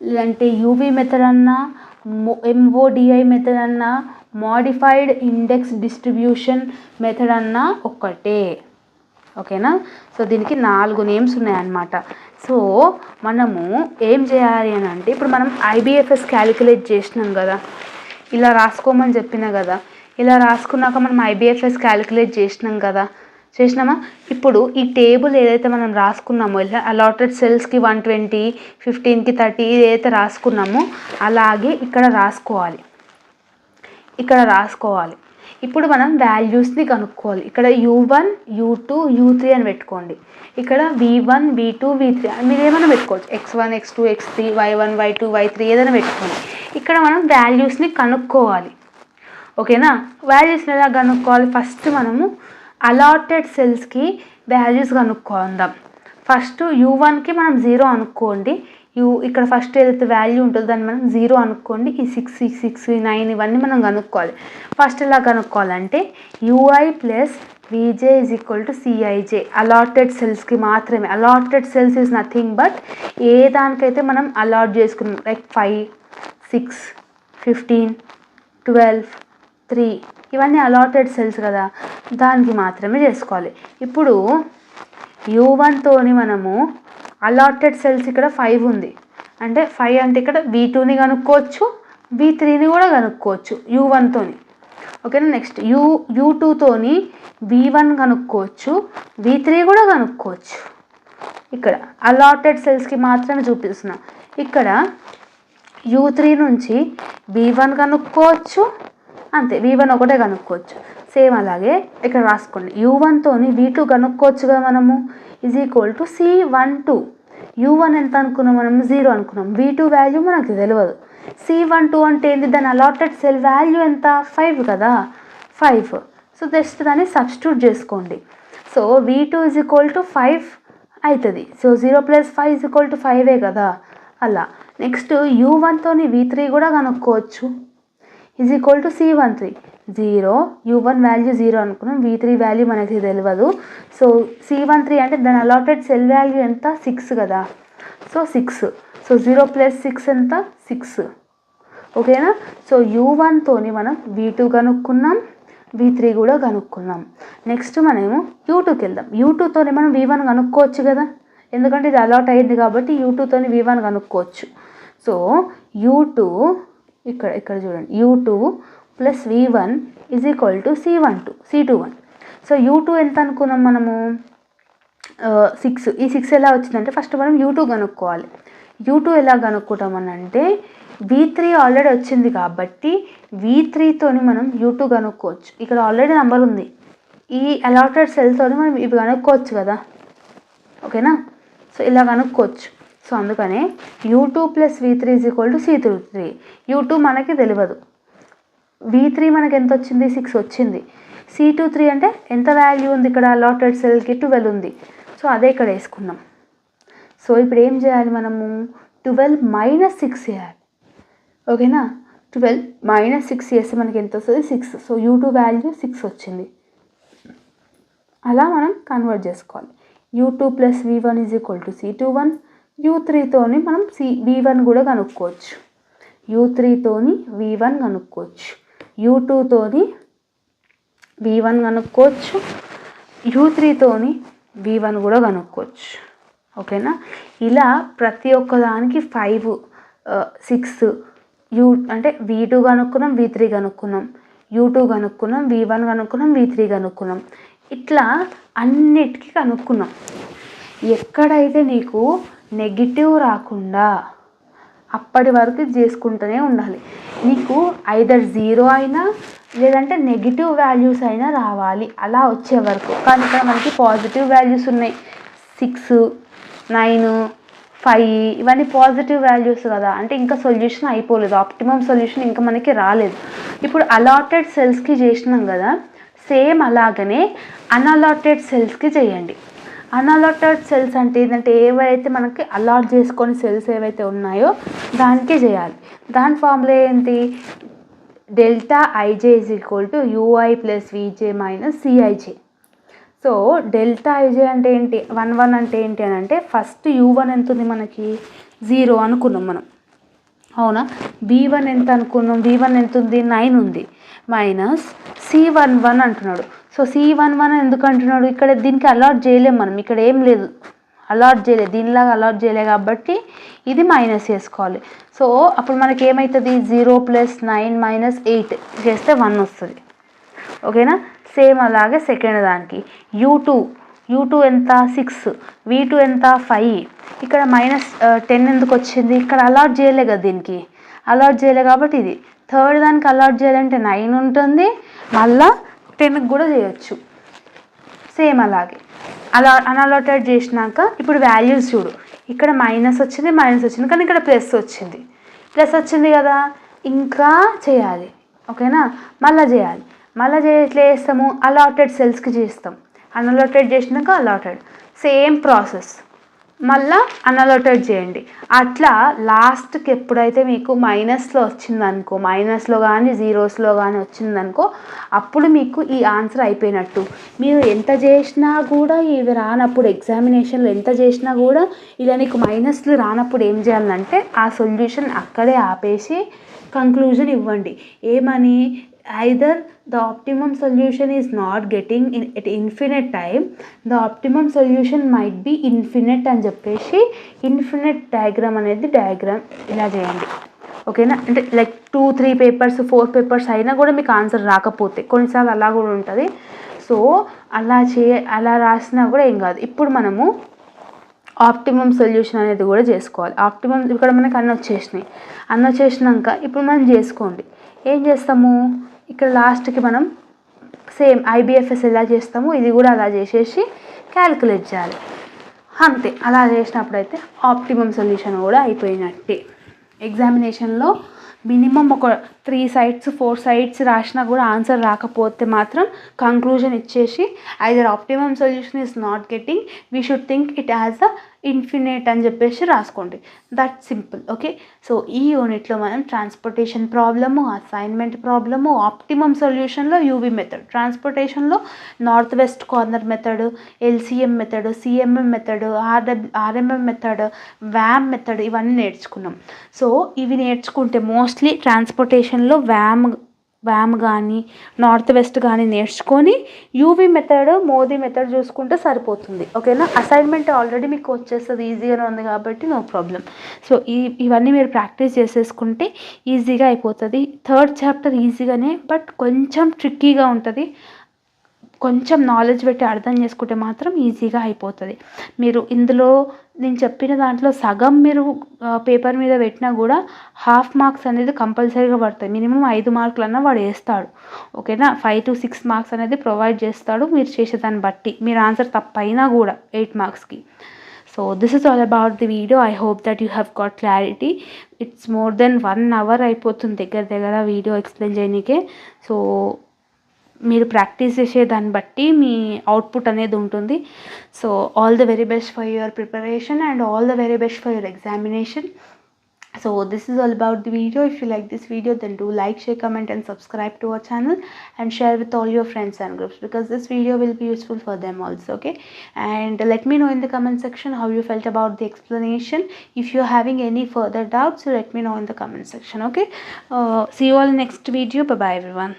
లేదంటే యూవీ మెథడ్ అన్నా, ఎంఓడిఐ మెథడ్ అన్నా, మోడిఫైడ్ ఇండెక్స్ డిస్ట్రిబ్యూషన్ మెథడ్ అన్నా ఒక్కటే. ఓకేనా. సో దీనికి 4 నేమ్స్ ఉన్నాయన్నమాట. సో మనము ఏం చేయాలి అని అంటే, ఇప్పుడు మనం ఐబిఎఫ్ఎస్ క్యాలిక్యులేట్ చేసినాం కదా, ఇలా రాసుకోమని చెప్పినా కదా, ఇలా రాసుకున్నాక మనం ఐబిఎఫ్ఎస్ క్యాలిక్యులేట్ చేసినాం కదా. చేసినామా? ఇప్పుడు ఈ టేబుల్ ఏదైతే మనం రాసుకున్నామో అలాటెడ్ సెల్స్కి 120, 15కి 30 ఏదైతే రాసుకున్నామో అలాగే ఇక్కడ రాసుకోవాలి. ఇప్పుడు మనం వాల్యూస్ని కనుక్కోవాలి. ఇక్కడ U1, U2, U3 అని పెట్టుకోండి. ఇక్కడ V1, V2, V3 మీరు ఏమైనా పెట్టుకోవచ్చు. X1, X2, X3, Y1, Y2, Y3 ఏదైనా పెట్టుకోండి. ఇక్కడ మనం వాల్యూస్ని కనుక్కోవాలి. ఓకేనా? వాల్యూస్ని ఎలా కనుక్కోవాలి? ఫస్ట్ మనము అలాటెడ్ సెల్స్కి వాల్యూస్ కనుక్కుందాం. ఫస్ట్ U1కి మనం 0 అనుకోండి. ఇక్కడ ఫస్ట్ ఏదైతే వాల్యూ ఉంటుందో దాన్ని మనం 0 అనుకోండి. ఈ 6, 9 ఇవన్నీ మనం కనుక్కోవాలి. ఫస్ట్ ఎలా కనుక్కోవాలంటే UI plus VJ is equal to CIJ. Allotted సెల్స్కి మాత్రమే. Allotted cells is nothing but ఏ దానికైతే మనం అలాట్ చేసుకున్నాం లైక్ 5, 6, 15, 12, 3 ఇవన్నీ అలాటెడ్ సెల్స్ కదా, దానికి మాత్రమే చేసుకోవాలి. ఇప్పుడు U1తోని మనము అలాటెడ్ సెల్స్ ఇక్కడ 5 ఉంది అంటే 5 అంటే ఇక్కడ V2ని కనుక్కోవచ్చు, V3ని కూడా కనుక్కోవచ్చు U1తోని. ఓకేనా? నెక్స్ట్ U2తోని V1 కనుక్కోవచ్చు, V3 కూడా కనుక్కోవచ్చు. ఇక్కడ అలాటెడ్ సెల్స్కి మాత్రమే చూపిస్తున్నా. ఇక్కడ U3 నుంచి V1 కనుక్కోవచ్చు, అంతే. V1 ఒకటే కనుక్కోవచ్చు. సేమ్ అలాగే ఇక్కడ రాసుకోండి. U1తోని V2 కనుక్కోవచ్చు కదా మనము, is equal to C12. U1 ఎంత అనుకున్నాం మనం? 0 అనుకున్నాం. V2 వాల్యూ మనకు తెలియదు. C12 అంటే ఏంటి? దాని అలాటెడ్ సెల్ వాల్యూ ఎంత? 5 కదా, 5. సో జస్ట్ దాన్ని సబ్స్టిట్యూట్ చేసుకోండి. So V2 is equal to 5 అవుతుంది. సో 0 + 5 ఈజ్ ఈక్వల్ టు 5 కదా అలా. నెక్స్ట్ U1తోని V3 కూడా కనుక్కోవచ్చు, is equal to C13. 0 U1 value 0 అనుకున్నాం, V3 వాల్యూ మనకి తెలియదు. సో C13 అంటే దాని అలాటెడ్ సెల్ వాల్యూ ఎంత? 6 కదా. సో 6. సో 0 + 6 ఎంత? 6. ఓకేనా? సో U1తోని మనం V2 కనుక్కున్నాం, V3 కూడా కనుక్కున్నాం. నెక్స్ట్ మనము U2కి వెళ్దాం. U2తోని మనం V1 కనుక్కోవచ్చు కదా, ఎందుకంటే ఇది అలాట్ అయింది కాబట్టి U2తోని V1 కనుక్కోవచ్చు. సో U2 ఇక్కడ చూడండి, U2 plus V1 is equal to C21. So U2 ఎంత అనుకున్నాం మనము? 6. ఈ 6 ఎలా వచ్చిందంటే ఫస్ట్ మనం U2 కనుక్కోవాలి. U2 ఎలా కనుక్కుంటామని అంటే V3 ఆల్రెడీ వచ్చింది కాబట్టి V3తోని మనం U2 కనుక్కోవచ్చు. ఇక్కడ ఆల్రెడీ నెంబర్ ఉంది. ఈ అలాటెడ్ సెల్తోని మనం ఇవి కనుక్కోవచ్చు కదా. ఓకేనా? సో ఇలా కనుక్కోవచ్చు. సో అందుకనే U2 plus V3 is equal to C23. U2 మనకి తెలియదు, V3 మనకి ఎంత వచ్చింది? 6 వచ్చింది. C23 అంటే ఎంత వాల్యూ ఉంది ఇక్కడ? అలాటెడ్ సెల్కి 12 ఉంది. సో అదే ఇక్కడ వేసుకున్నాం. సో ఇప్పుడు ఏం చేయాలి మనము? 12 - 6 చేయాలి. ఓకేనా? 12 - 6 చేస్తే మనకి ఎంత వస్తుంది? 6. సో U2 వాల్యూ 6 వచ్చింది. అలా మనం కన్వర్ట్ చేసుకోవాలి. U2 plus V1 is equal to C21. U3తోని మనం V1 కూడా కనుక్కోవచ్చు. U3తోని V1 కనుక్కోవచ్చు, U2తోని V1 కనుక్కోవచ్చు, U3తోని V1 కూడా కనుక్కోవచ్చు. ఓకేనా? ఇలా ప్రతి ఒక్కదానికి 5, 6 అంటే V2 కనుక్కున్నాం, V3 కనుక్కున్నాం, U2 కనుక్కున్నాం, V1 కనుక్కున్నాం, V3 కనుక్కున్నాం. ఇట్లా అన్నిటికీ కనుక్కున్నాం. ఎక్కడైతే నీకు నెగిటివ్ రాకుండా అప్పటి వరకు చేసుకుంటూనే ఉండాలి. నీకు ఐదర్ 0 అయినా లేదంటే నెగిటివ్ వాల్యూస్ అయినా రావాలి అలా వచ్చే వరకు. కానీ ఇక్కడ మనకి పాజిటివ్ వాల్యూస్ ఉన్నాయి. 6, 9, 5 ఇవన్నీ పాజిటివ్ వాల్యూస్ కదా, అంటే ఇంకా సొల్యూషన్ అయిపోలేదు. ఆప్టిమమ్ సొల్యూషన్ ఇంకా మనకి రాలేదు. ఇప్పుడు అలాటెడ్ సెల్స్కి చేసినాం కదా, సేమ్ అలాగనే అన్అలాటెడ్ సెల్స్కి చేయండి. అన్అలాటెడ్ సెల్స్ అంటే ఏంటంటే ఏవైతే మనకి అలాట్ చేసుకొని సెల్స్ ఏవైతే ఉన్నాయో దానికే చేయాలి. దాని ఫార్ములా ఏంటి? ∆ij is equal to UI plus VJ minus CIJ. So ∆ij అంటే ఏంటి? 1 అంటే ఏంటి అని అంటే ఫస్ట్ U1 ఎంత ఉంది మనకి? 0 అనుకున్నాం మనం, అవునా? V1 ఎంత అనుకున్నాం? V1 ఎంత ఉంది? 9 ఉంది. మైనస్ C11 అంటున్నాడు. సో C11 ఎందుకు అంటున్నాడు? ఇక్కడ దీనికి అలాట్ చేయలేము మనం, ఇక్కడ ఏం లేదు, అలాట్ చేయలేదు, దీనిలాగా అలాట్ చేయలేదు కాబట్టి ఇది మైనస్ చేసుకోవాలి. సో అప్పుడు మనకి ఏమవుతుంది? 0 + 9 - 8 చేస్తే 1 వస్తుంది. ఓకేనా? సేమ్ అలాగే సెకండ్ దానికి U2 ఎంత 6, V2 ఎంత 5. ఇక్కడ -10 ఎందుకు వచ్చింది? ఇక్కడ అలాట్ చేయలే కదా, దీనికి అలాట్ చేయలే కాబట్టి ఇది. థర్డ్ దానికి అలాట్ చేయాలంటే 9 ఉంటుంది, మళ్ళీ 10కి కూడా చేయొచ్చు. సేమ్ అలాగే అన్అలాటెడ్ చేసినాక ఇప్పుడు వాల్యూస్ చూడు. ఇక్కడ మైనస్ వచ్చింది కానీ ఇక్కడ ప్లస్ వచ్చింది కదా, ఇంకా చేయాలి. ఓకేనా, మళ్ళీ చేయాలి. ఎట్లా చేస్తాము? అలాటెడ్ సెల్స్కి చేస్తాం. అన్అలాటెడ్ చేసినాక అలాటెడ్, సేమ్ ప్రాసెస్. మళ్ళీ అన్అలాటెడ్ చేయండి. అట్లా లాస్ట్కి ఎప్పుడైతే మీకు మైనస్లో వచ్చిందనుకో, మైనస్లో కానీ జీరోస్లో కానీ వచ్చిందనుకో, అప్పుడు మీకు ఈ ఆన్సర్ అయిపోయినట్టు. మీరు ఎంత చేసినా కూడా ఇవి రానప్పుడు, ఎగ్జామినేషన్లో ఎంత చేసినా కూడా ఇలా నీకు మైనస్లు రానప్పుడు ఏం చేయాలంటే ఆ సొల్యూషన్ అక్కడే ఆపేసి కంక్లూజన్ ఇవ్వండి. ఏమని? either the optimum solution is not getting at infinite time, the optimum solution might be infinite అని చెప్పేసి ఇన్ఫినిట్ డయాగ్రామ్ ఇలా చేయండి. ఓకేనా, అంటే లైక్ 2-3 పేపర్స్ 4 పేపర్స్ అయినా కూడా మీకు ఆన్సర్ రాకపోతే కొన్నిసార్లు అలా కూడా ఉంటుంది. సో అలా రాసినా కూడా ఏం కాదు. ఇప్పుడు మనము ఆప్టిమమ్ సొల్యూషన్ అనేది కూడా చేసుకోవాలి. ఆప్టిమమ్ ఇక్కడ మనకు అన్నీ వచ్చేసినాక ఇప్పుడు మనం చేసుకోండి. ఏం చేస్తాము? ఇక్కడ లాస్ట్కి మనం సేమ్ IBFS ఎలా చేస్తామో ఇది కూడా అలా చేసేసి క్యాలిక్యులేట్ చేయాలి. అంతే, అలా చేసినప్పుడైతే ఆప్టిమమ్ సొల్యూషన్ కూడా అయిపోయినట్టే. ఎగ్జామినేషన్లో మినిమం ఒక 3 సైడ్స్ 4 సైడ్స్ రాసినా కూడా ఆన్సర్ రాకపోతే మాత్రం కంక్లూజన్ ఇచ్చేసి either optimum solution is not getting, we should think it as a infinite అని చెప్పేసి రాసుకోండి. That simple. ఓకే, సో ఈ యూనిట్లో మనం transportation problem, assignment problem, optimum సొల్యూషన్లో UV మెథడ్, ట్రాన్స్పోర్టేషన్లో north west corner method, LCM method, CMM method, RMM method, WAM method, ఇవన్నీ నేర్చుకున్నాం. సో ఇవి నేర్చుకుంటే మోస్ట్లీ ట్రాన్స్పోర్టేషన్లో వ్యామ్ కానీ నార్త్ వెస్ట్ కానీ నేర్చుకొని UV మెథడ్, మోదీ మెథడ్ చూసుకుంటే సరిపోతుంది. ఓకేనా, అసైన్మెంట్ ఆల్రెడీ మీకు వచ్చేస్తుంది, ఈజీగానే ఉంది కాబట్టి నో ప్రాబ్లం. సో ఇవన్నీ మీరు ప్రాక్టీస్ చేసేసుకుంటే ఈజీగా అయిపోతుంది. థర్డ్ చాప్టర్ ఈజీగానే, బట్ కొంచెం ట్రిక్కీగా ఉంటుంది. కొంచెం నాలెడ్జ్ పెట్టి అర్థం చేసుకుంటే మాత్రం ఈజీగా అయిపోతుంది. మీరు ఇందులో నేను చెప్పిన దాంట్లో సగం మీరు పేపర్ మీద పెట్టినా కూడా హాఫ్ మార్క్స్ అనేది కంపల్సరీగా పడతాయి. మినిమం 5 మార్కులన్నా వాడు వేస్తాడు. ఓకేనా, 5 to 6 మార్క్స్ అనేది ప్రొవైడ్ చేస్తాడు మీరు చేసేదాన్ని బట్టి. మీరు ఆన్సర్ తప్పైనా కూడా 8 మార్క్స్కి. So this is all about the video. I hope that you have got clarity. It's more than 1 hour అయిపోతుంది దగ్గర వీడియో ఎక్స్ప్లెయిన్ చేయడానికే. సో మీరు ప్రాక్టీస్ చేసే దాన్ని బట్టి మీ అవుట్పుట్ అనేది ఉంటుంది. So all the very best for your preparation and all the very best for your examination. So this is all about the video. If you like this video, then do like, share, comment and subscribe to our channel and share with all your friends and groups, because this video will be useful for them also. Okay, and let me know in the comment section how you felt about the explanation. If you're having any further doubts, let me know in the comment section. Okay, see you all in next video. Bye bye everyone.